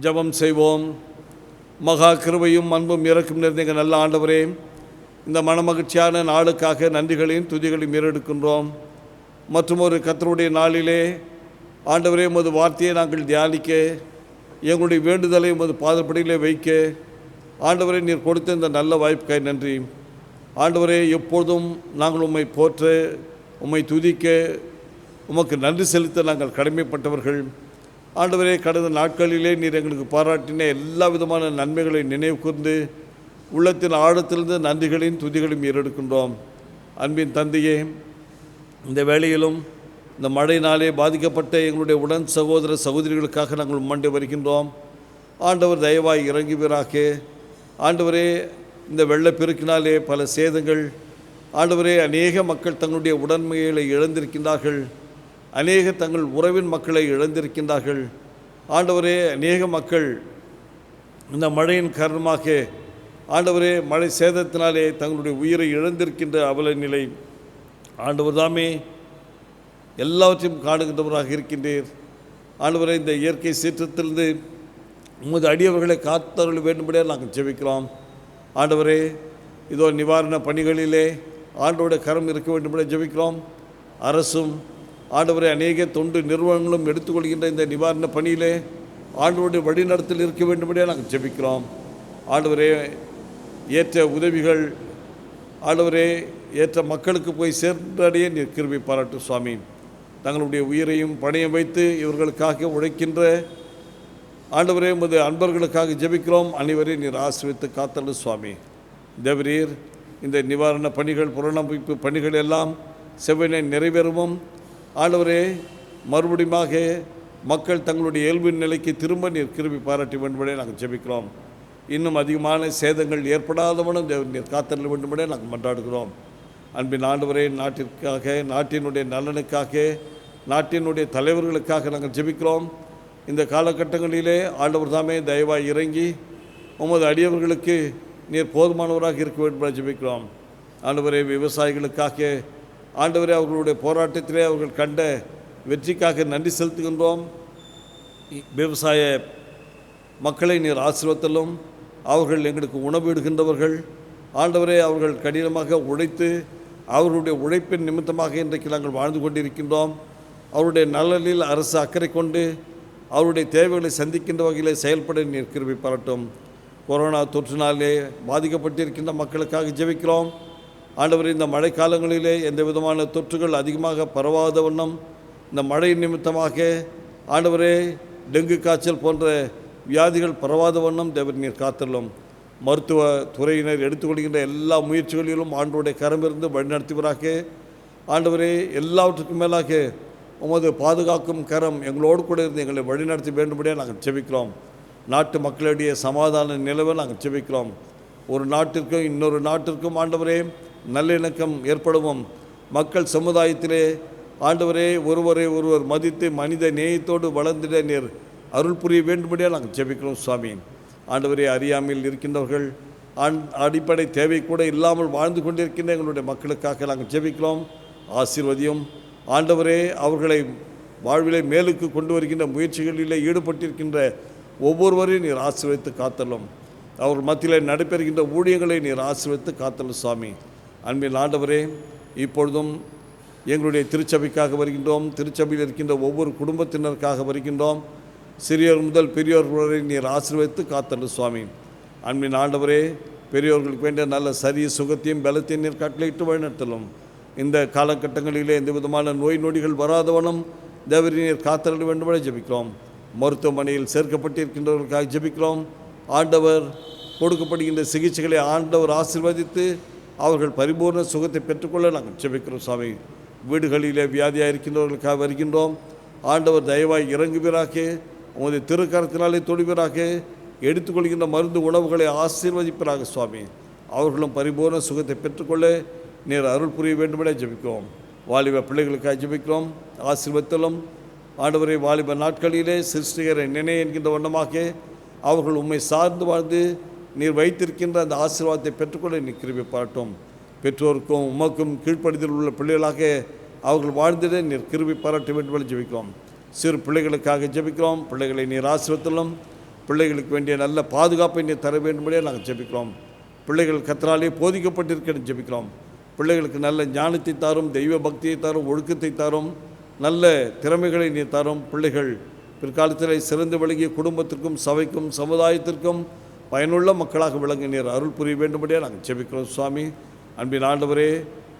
ஜெபம் செய்வோம். மகா கிருபையும் அன்பும் இரக்கும் நிறைந்த எங்கள் நல்ல ஆண்டவரே, இந்த மனமகிழ்ச்சியான நாளுக்காக நன்றிகளையும் துதிகளையும் ஏறெடுக்கின்றோம். மற்றும் ஒரு கர்த்தருடைய நாளிலே ஆண்டவரே உமது வார்த்தையை நாங்கள் தியானிக்க, எங்களுடைய வேண்டுதலை உமது பாதப்படியிலே வைக்க ஆண்டவரே நீர் கொடுத்த இந்த நல்ல வாய்ப்புக்காய் நன்றி. ஆண்டவரே, எப்பொழுதும் நாங்கள் உம்மை போற்ற, உம்மை துதிக்க, உமக்கு நன்றி செலுத்த நாங்கள் கடமைப்பட்டவர்கள். ஆண்டவரே, கடந்த நாட்களிலே நீர் எங்களுக்கு பாராட்டின எல்லா விதமான நன்மைகளை நினைவு கூர்ந்து உள்ளத்தின் ஆழத்திலிருந்து நன்றிகளையும் துதிகளையும் ஏறெடுக்கின்றோம். அன்பின் தந்தையே, இந்த வேளையிலும் இந்த மழையினாலே பாதிக்கப்பட்ட எங்களுடைய உடன் சகோதர சகோதரிகளுக்காக நாங்கள் உம்மண்டை வருகின்றோம். ஆண்டவர் தயவாய் இறங்குவீராக. ஆண்டவரே, இந்த வெள்ளப்பெருக்கினாலே பல சேதங்கள், ஆண்டவரே, அநேக மக்கள் தங்களுடைய உடன்மைகளை இழந்திருக்கின்றார்கள். அநேக தங்கள் உறவின் மக்களை இழந்திருக்கின்றார்கள். ஆண்டவரே, அநேக மக்கள் இந்த மழையின் காரணமாக ஆண்டவரே மழை சேதத்தினாலே தங்களுடைய உயிரை இழந்திருக்கின்ற அவல நிலை. ஆண்டவர் தாமே எல்லாவற்றையும் காணுகின்றவராக இருக்கின்றீர். ஆண்டவரே, இந்த இயற்கை சீற்றத்திலிருந்து உமது அடியவர்களை காத்தருள வேண்டும்படியாக நாங்கள் ஜெபிக்கிறோம். ஆண்டவரே, இதோ நிவாரண பணிகளிலே ஆண்டவருடைய கரம் இருக்க வேண்டும்படியாக ஜெபிக்கிறோம். அரசும் ஆண்டவரே அநேக தொண்டு நிறுவனங்களும் எடுத்துக்கொள்கின்ற இந்த நிவாரண பணியிலே ஆண்டவருடைய வழிநடத்தல் இருக்க வேண்டும்படியாக நாங்கள் ஜெபிக்கிறோம். ஆண்டவரே, ஏற்ற உதவிகள் ஆண்டவரே ஏற்ற மக்களுக்கு போய் சேர்ந்தடைய நீர் கிருபை பாராட்டும் சுவாமி. தங்களுடைய உயிரையும் பணியம் வைத்து இவர்களுக்காக உழைக்கின்ற ஆண்டவரே உமது அன்பர்களுக்காக ஜெபிக்கிறோம். அனைவரையும் நீர் ஆசீர்வதித்து காத்தருளும் சுவாமி. தேவரீர், இந்த நிவாரண பணிகள் புனரமைப்பு பணிகள் எல்லாம் செவ்வனை நிறைவேறவும் ஆண்டவரே மறுபடியுமாக மக்கள் தங்களுடைய இயல்பின் நிலைக்கு திரும்ப நீர் கிருபை பாராட்டி வேண்டும்படியே நாங்கள் ஜெபிக்கிறோம். இன்னும் அதிகமான சேதங்கள் ஏற்படாதவனும் தேவன் நீர் காத்தருள வேண்டும்படியே நாங்கள் மன்றாடுகிறோம். அன்பின் ஆண்டவரே, நாட்டிற்காக, நாட்டினுடைய நலனுக்காக, நாட்டினுடைய தலைவர்களுக்காக நாங்கள் ஜெபிக்கிறோம். இந்த காலகட்டங்களிலே ஆண்டவர் தாமே தயவாய் இறங்கி உமது அடியவர்களுக்கு நீர் போதுமானவராக இருக்க வேண்டும் ஜெபிக்கிறோம். ஆண்டவரே, விவசாயிகளுக்காக ஆண்டவரே அவர்களுடைய போராட்டத்திலே அவர்கள் கண்ட வெற்றிக்காக நன்றி செலுத்துகின்றோம். விவசாய மக்களை நீர் ஆசீர்வதித்தலும், அவர்கள் எங்களுக்கு உணவிடுகின்றவர்கள். ஆண்டவரே, அவர்கள் கடினமாக உழைத்து அவர்களுடைய உழைப்பின் நிமித்தமாக இன்றைக்கு நாங்கள் வாழ்ந்து கொண்டிருக்கின்றோம். அவருடைய நலனில் அரசு அக்கறை கொண்டு அவருடைய தேவைகளை சந்திக்கின்ற வகையில் செயல்பட நீர் கிருபை பாராட்டும். கொரோனா தொற்றினாலே பாதிக்கப்பட்டிருக்கின்ற மக்களுக்காக ஜெபிக்கிறோம். ஆண்டவரே, இந்த மழை காலங்களிலே எந்த விதமான தொற்றுகள் அதிகமாக பரவாத வண்ணம் இந்த மழை நிமித்தமாக ஆண்டவரே டெங்கு காய்ச்சல் போன்ற வியாதிகள் பரவாத வண்ணம் தேவர் நீர் காத்தள்ளும். மருத்துவ துறையினர் எடுத்துக்கொள்கின்ற எல்லா முயற்சிகளிலும் ஆண்டவருடைய கரமிருந்து வழிநடத்துவராக. ஆண்டவரே, எல்லாவற்றுக்கும் மேலாக உமது பாதுகாக்கும் கரம் எங்களோடு கூட இருந்து எங்களை வழிநடத்த வேண்டும்படியாக நாங்கள் ஜெபிக்கிறோம். நாட்டு மக்களுடைய சமாதான நிலவை நாங்கள் ஜெபிக்கிறோம். ஒரு நாட்டிற்கும் இன்னொரு நாட்டிற்கும் ஆண்டவரே நல்லிணக்கம் ஏற்படவும், மக்கள் சமுதாயத்திலே ஆண்டவரே ஒருவரை ஒருவர் மதித்து மனித நேயத்தோடு வளர்ந்திட நீர் அருள் புரிய வேண்டும்படியாக நாங்கள் ஜெபிக்கிறோம் சுவாமி. ஆண்டவரே, அறியாமையில் இருக்கின்றவர்கள், அடிப்படை தேவை கூட இல்லாமல் வாழ்ந்து கொண்டிருக்கின்ற எங்களுடைய மக்களுக்காக நாங்கள் ஜெபிக்கிறோம். ஆசீர்வதியும். ஆண்டவரே, அவர்களை வாழ்விலை மேலுக்கு கொண்டு வருகின்ற முயற்சிகளிலே ஈடுபட்டிருக்கின்ற ஒவ்வொருவரையும் நீர் ஆசீர்வதித்து காத்தலும். அவர்கள் மத்தியில் நடைபெறுகின்ற ஊழியங்களை நீர் ஆசீர்வதித்து காத்தலும் சுவாமி. அன்பின் ஆண்டவரே, இப்பொழுதும் எங்களுடைய திருச்சபைக்காக வருகின்றோம். திருச்சபையில் இருக்கின்ற ஒவ்வொரு குடும்பத்தினருக்காக வருகின்றோம். சிறியோர் முதல் பெரியோர் வரை நீர் ஆசீர்வதித்து காத்தலும் சுவாமி. அன்பின் ஆண்டவரே, பெரியோர்களுக்கு வேண்டிய நல்ல சரிய சுகத்தையும் பலத்தையும் நீர் கட்டளையிட்டு வழிநடத்தலும். இந்த காலகட்டங்களிலே எந்த விதமான நோய் நொடிகள் வராதவனும் தேவரீர் நீர் காத்தருள வேண்டுமென ஜெபிக்கிறோம். மருத்துவமனையில் சேர்க்கப்பட்டிருக்கின்றவர்களுக்காக ஜெபிக்கிறோம். ஆண்டவர் கொடுக்கப்படுகின்ற சிகிச்சைகளை ஆண்டவர் ஆசீர்வதித்து அவர்கள் பரிபூர்ண சுகத்தை பெற்றுக்கொள்ள நாங்கள் ஜெபிக்கிறோம் சுவாமி. வீடுகளிலே வியாதியாக இருக்கின்றவர்களுக்காக வருகின்றோம். ஆண்டவர் தயவாய் இறங்குவீராக. உமது திருக்கரத்தினாலே தொடுவீராக. எடுத்துக்கொள்கின்ற மருந்து உணவுகளை ஆசீர்வதிப்பீராக சுவாமி. அவர்களும் பரிபூர்ண சுகத்தை பெற்றுக்கொள்ள நீர் அருள் புரிய வேண்டுமென ஜெபிக்கிறோம். வாலிப பிள்ளைகளுக்காக ஜெபிக்கிறோம். ஆசீர்வதித்தலும். ஆண்டவரை, வாலிப நாட்களிலே சிருஷ்டிகரை நினை என்கின்ற வண்ணமாக அவர்கள் உம்மை சார்ந்து வாழ்ந்து நீர் வைத்திருக்கின்ற அந்த ஆசீர்வாதத்தை பெற்றுக்கொள்ள நீர் கிருபை பாராட்டும். பெற்றோருக்கும் உமக்கும் கீழ்ப்படிதல் உள்ள பிள்ளைகளாக அவர்கள் வாழ்ந்திட நீர் கிருபை பாராட்ட வேண்டும் என்று ஜெபிக்கிறோம். சிறு பிள்ளைகளுக்காக ஜெபிக்கிறோம். பிள்ளைகளை நீர் ஆசீர்வதித்தலும். பிள்ளைகளுக்கு வேண்டிய நல்ல பாதுகாப்பை நீ தர வேண்டும்படியே நாங்கள் ஜெபிக்கிறோம். பிள்ளைகள் கர்த்தராலே போதிக்கப்பட்டிருக்க ஜெபிக்கிறோம். பிள்ளைகளுக்கு நல்ல ஞானத்தை தாரும், தெய்வ பக்தியை தாரும், ஒழுக்கத்தை தாரும், நல்ல திறமைகளை நீ தாரும். பிள்ளைகள் பிற்காலத்தில் சிறந்து விளங்கிய குடும்பத்திற்கும் சபைக்கும் சமுதாயத்திற்கும் பயனுள்ள மக்களாக விளங்க நீர் அருள் புரிய வேண்டும்படியே நாங்கள் ஜெபிக்கிறோம். சுவாமி, அன்பின் ஆண்டவரே,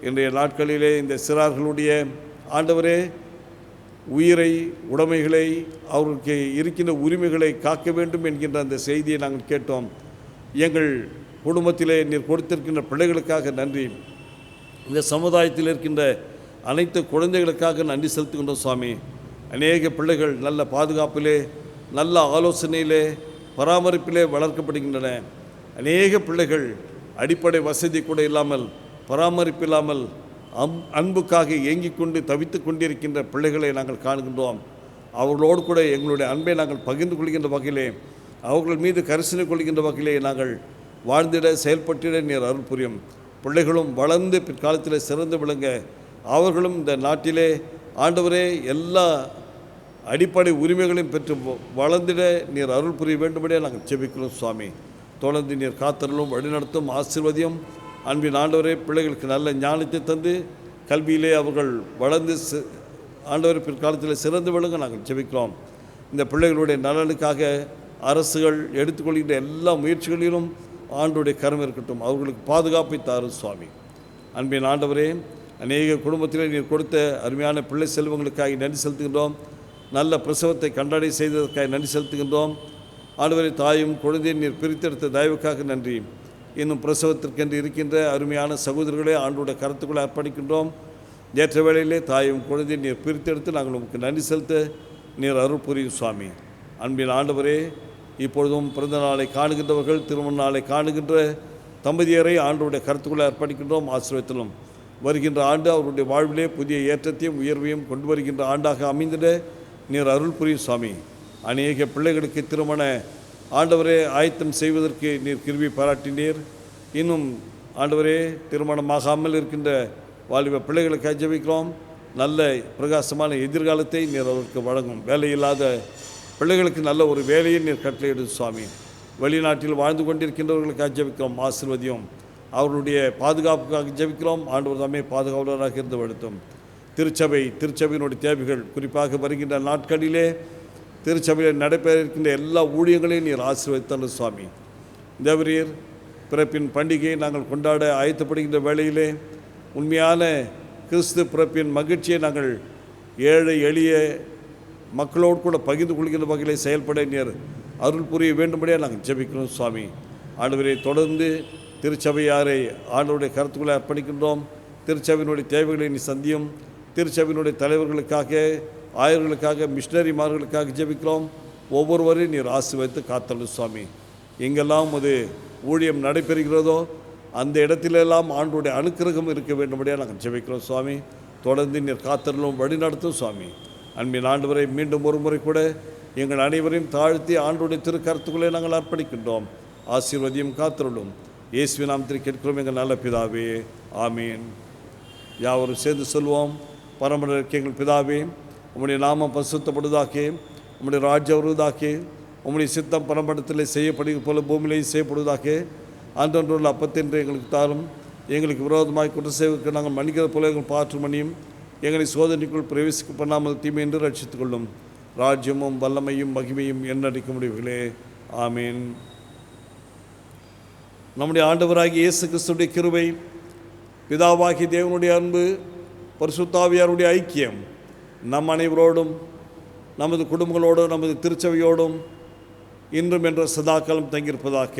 இன்றைய நாட்களிலே இந்த சிறார்களுடைய ஆண்டவரே உயிரை, உடைமைகளை, அவர்களுக்கு இருக்கின்ற உரிமைகளை காக்க வேண்டும் என்கின்ற அந்த செய்தியை நாங்கள் கேட்டோம். எங்கள் குடும்பத்திலே நீர் கொடுத்திருக்கின்ற பிள்ளைகளுக்காக நன்றி. இந்த சமுதாயத்தில் இருக்கின்ற அனைத்து குழந்தைகளுக்காக நன்றி செலுத்துகின்றோம். சுவாமி, அநேக பிள்ளைகள் நல்ல பாதுகாப்பிலே, நல்ல ஆலோசனையிலே, பராமரிப்பிலே வளர்க்கப்படுகின்றன. அநேக பிள்ளைகள் அடிப்படை வசதி கூட இல்லாமல், பராமரிப்பு இல்லாமல், அன்புக்காக ஏங்கிக் கொண்டு தவித்து கொண்டிருக்கின்ற பிள்ளைகளை நாங்கள் காணுகின்றோம். அவர்களோடு கூட எங்களுடைய அன்பை நாங்கள் பகிர்ந்து கொள்கின்ற வகையிலே, அவர்கள் மீது கரிசனை கொள்கின்ற வகையிலே நாங்கள் வாழ்ந்திட, செயல்பட்டிட நீர் அருள் புரியும். பிள்ளைகளும் வளர்ந்து பிற்காலத்தில் சிறந்து விளங்க, அவர்களும் இந்த நாட்டிலே ஆண்டவரே எல்லா அடிப்படை உரிமைகளையும் பெற்று வளர்ந்திட நீர் அருள் புரிய வேண்டும்படியே நாங்கள் ஜெபிக்கிறோம். சுவாமி, தொடர்ந்து நீர் காத்தருளும், வழிநடத்தும், ஆசீர்வதியும். அன்பின் ஆண்டவரே, பிள்ளைகளுக்கு நல்ல ஞானத்தை தந்து கல்வியிலே அவர்கள் வளர்ந்து ஆண்டவரை பிற்காலத்தில் சிறந்து விளங்க நாங்கள் ஜெபிக்கிறோம். இந்த பிள்ளைகளுடைய நலனுக்காக அரசுகள் எடுத்துக்கொள்கின்ற எல்லா முயற்சிகளிலும் ஆண்டோடைய கரம் இருக்கட்டும். அவர்களுக்கு பாதுகாப்பை தாரும். சுவாமி, அன்பின் ஆண்டவரே, அநேக குடும்பத்திலே நீர் கொடுத்த அருமையான பிள்ளை செல்வங்களுக்காக நன்றி செலுத்துகின்றோம். நல்ல பிரசவத்தை கண்டடை செய்ததற்காக நன்றி செலுத்துகின்றோம். ஆண்டவரை, தாயும் குழந்தையும் நீர் பிரித்தெடுத்த தயவுக்காக நன்றி. இன்னும் பிரசவத்திற்கென்று இருக்கின்ற அருமையான சகோதரர்களே ஆண்டோடைய கருத்துக்களை அர்ப்பணிக்கின்றோம். ஏற்ற வேளையிலே தாயும் குழந்தையும் நீர் பிரித்தெடுத்து நாங்கள் உங்களுக்கு நன்றி செலுத்த நீர் அருள் புரியும். சுவாமி, அன்பின் ஆண்டவரே, இப்பொழுதும் பிறந்த நாளை காணுகின்றவர்கள், திருமண நாளை காணுகின்ற தம்பதியரை ஆண்டோடைய கருத்துக்களை அர்ப்பணிக்கின்றோம். ஆசீர்வதித்தலும் வருகின்ற ஆண்டு அவருடைய வாழ்விலே புதிய ஏற்றத்தையும் உயர்வையும் கொண்டு வருகின்ற ஆண்டாக அமைந்திட நீர் அருள் புரியும். சுவாமி, அநேக பிள்ளைகளுக்கு திருமண ஆண்டவரே ஆயத்தம் செய்வதற்கு நீர் கிருபை பாராட்டினீர். இன்னும் ஆண்டவரே, திருமணமாகாமல் இருக்கின்ற வாலிப பிள்ளைகளுக்கு ஜெபிக்கிறோம். நல்ல பிரகாசமான எதிர்காலத்தை நீர் அவருக்கு வழங்கும். வேலையில்லாத பிள்ளைகளுக்கு நல்ல ஒரு வேலையை நீர் கட்டளையிடும். சுவாமி, வெளிநாட்டில் வாழ்ந்து கொண்டிருக்கின்றவர்களுக்காக ஜெபிக்கிறோம். ஆசீர்வதியும். அவர்களுடைய பாதுகாப்புக்காக ஜெபிக்கிறோம். ஆண்டவர் தாமே பாதுகாவலராக இருந்து வழுத்தும். திருச்சபையினுடைய தேவைகள், குறிப்பாக வருகின்ற நாட்களிலே திருச்சபையில் நடைபெற இருக்கின்ற எல்லா ஊழியங்களையும் நீர் ஆசீர்வதித்தல். சுவாமி, தேவரீர் பிறப்பின் பண்டிகையை நாங்கள் கொண்டாட ஆயத்தப்படுகின்ற வேளையிலே உண்மையான கிறிஸ்து பிறப்பின் மகிழ்ச்சியை நாங்கள் ஏழை எளிய மக்களோடு கூட பகிர்ந்து கொள்கின்ற வகையிலே செயல்பட நீர் அருள் புரிய வேண்டும்படியாக நாங்கள் ஜெபிக்கிறோம். சுவாமி, ஆண்டவரை தொடர்ந்து திருச்சபையாரை ஆண்டவருடைய கருத்துக்களை அர்ப்பணிக்கின்றோம். திருச்சபையினுடைய தேவைகளை நீ சந்தியும். திருச்சபையினுடைய தலைவர்களுக்காக, ஆயர்களுக்காக, மிஷினரிமார்களுக்காக ஜெபிக்கிறோம். ஒவ்வொருவரையும் நீர் ஆசீர்வதித்து காத்தலும். சுவாமி, எங்கெல்லாம் அது ஊழியம் நடைபெறுகிறதோ அந்த இடத்திலெல்லாம் ஆண்டோடைய அனுக்கிரகம் இருக்க வேண்டும்படியாக நாங்கள் ஜெபிக்கிறோம். சுவாமி, தொடர்ந்து நீர் காத்தலும் வழிநடத்தும். சுவாமி, அன்பின் ஆண்டவரை மீண்டும் ஒரு முறை கூட எங்கள் அனைவரையும் தாழ்த்தி ஆண்டோடைய திருக்கருத்துக்களை நாங்கள் அர்ப்பணிக்கின்றோம். ஆசீர்வதியும், காத்தருளும். இயேசுவின் நாமத்தில் கேட்கிறோம் எங்கள் நல்ல பிதாவே, ஆமீன். யாவரும் சேர்ந்து சொல்வோம். பரமண்டலத்திற்கு எங்கள் பிதாவே, உம்முடைய நாமம் பரிசுத்தப்படுவதாக, உம்முடைய ராஜ்யம் வருவதாக, உம்முடைய சித்தம் பரமண்டலத்தில் செய்யப்படுவது போல பூமியிலேயும் செய்யப்படுவதாக. அன்றொன்றுள்ள அப்பத்தென்று எங்களுக்கு தாரும். எங்களுக்கு விரோதமாய் குற்றம் செய்வதற்கு நாங்கள் மன்னிக்கிற போல எங்கள் பாற்று மணியும். எங்களை சோதனைக்குள் பிரவேசிக்க பண்ணாமல் தீமை என்று ரட்சித்துக் கொள்ளும். ராஜ்யமும் வல்லமையும் மகிமையும் என்னடிக்க முடிவுகளே, ஆமீன். நம்முடைய ஆண்டவராகிய இயேசு கிறிஸ்துடைய கிருபை, பிதாவாகிய தேவனுடைய அன்பு, பரிசுத்த ஆவியாருடைய ஐக்கியம் நம் அனைவரோடும், நமது குடும்பங்களோடும், நமது திருச்சபையோடும் இன்றும் என்ற சதாக்காலம் தங்கியிருப்பதாக.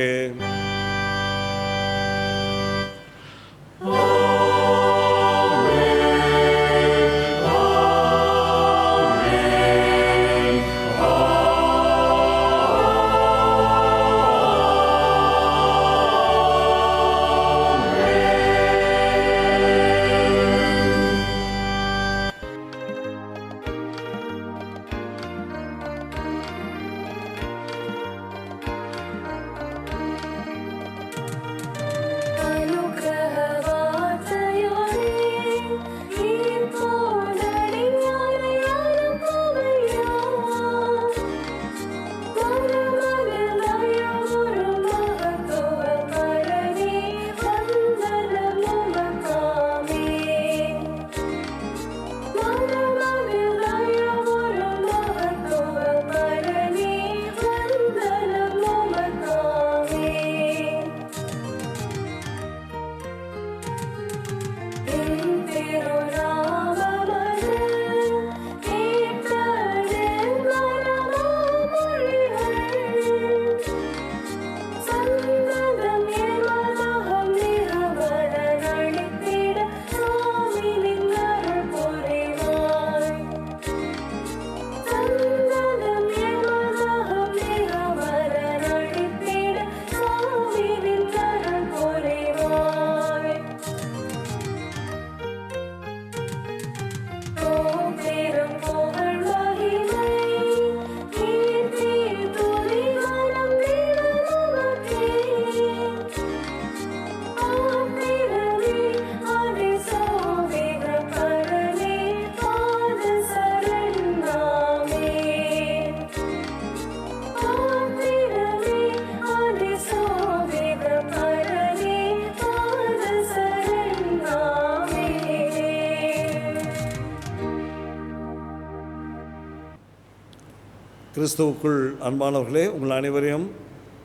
கிறிஸ்துவுக்குள் அன்பானவர்களே, உங்கள் அனைவரையும்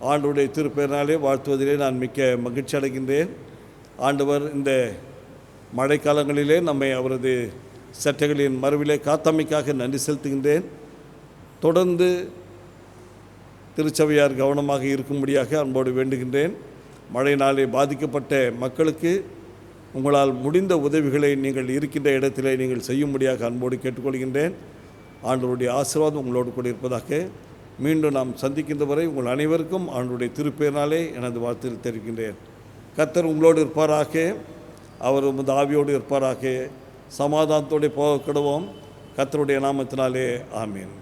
ஆண்டவருடைய திருப்பெயரினாலே வாழ்த்துவதிலே நான் மிக்க மகிழ்ச்சி அடைகின்றேன். ஆண்டவர் இந்த மழைக்காலங்களிலே நம்மை அவரது சட்டைகளின் மறுவிலே காத்தமைக்காக நன்றி செலுத்துகின்றேன். தொடர்ந்து திருச்சபையார் கவனமாக இருக்கும்படியாக அன்போடு வேண்டுகின்றேன். மழையினாலே பாதிக்கப்பட்ட மக்களுக்கு உங்களால் முடிந்த உதவிகளை நீங்கள் இருக்கின்ற இடத்திலே நீங்கள் செய்யும்படியாக அன்போடு கேட்டுக்கொள்கின்றேன். ஆண்டவருடைய ஆசீர்வாதம் உங்களோடு கூட இருப்பதாக. மீண்டும் நாம் சந்திக்கின்ற வரை உங்கள் அனைவருக்கும் ஆண்டவருடைய திருப்பெயரினாலே எனது வாழ்த்துக்கள் தெரிவிக்கின்றேன். கர்த்தர் உங்களோடு இருப்பாராக, அவர் உமது ஆவியோடு இருப்பாராக. சமாதானத்தோடு போக கிடுவோம். கர்த்தருடைய நாமத்தினாலே ஆமீன்.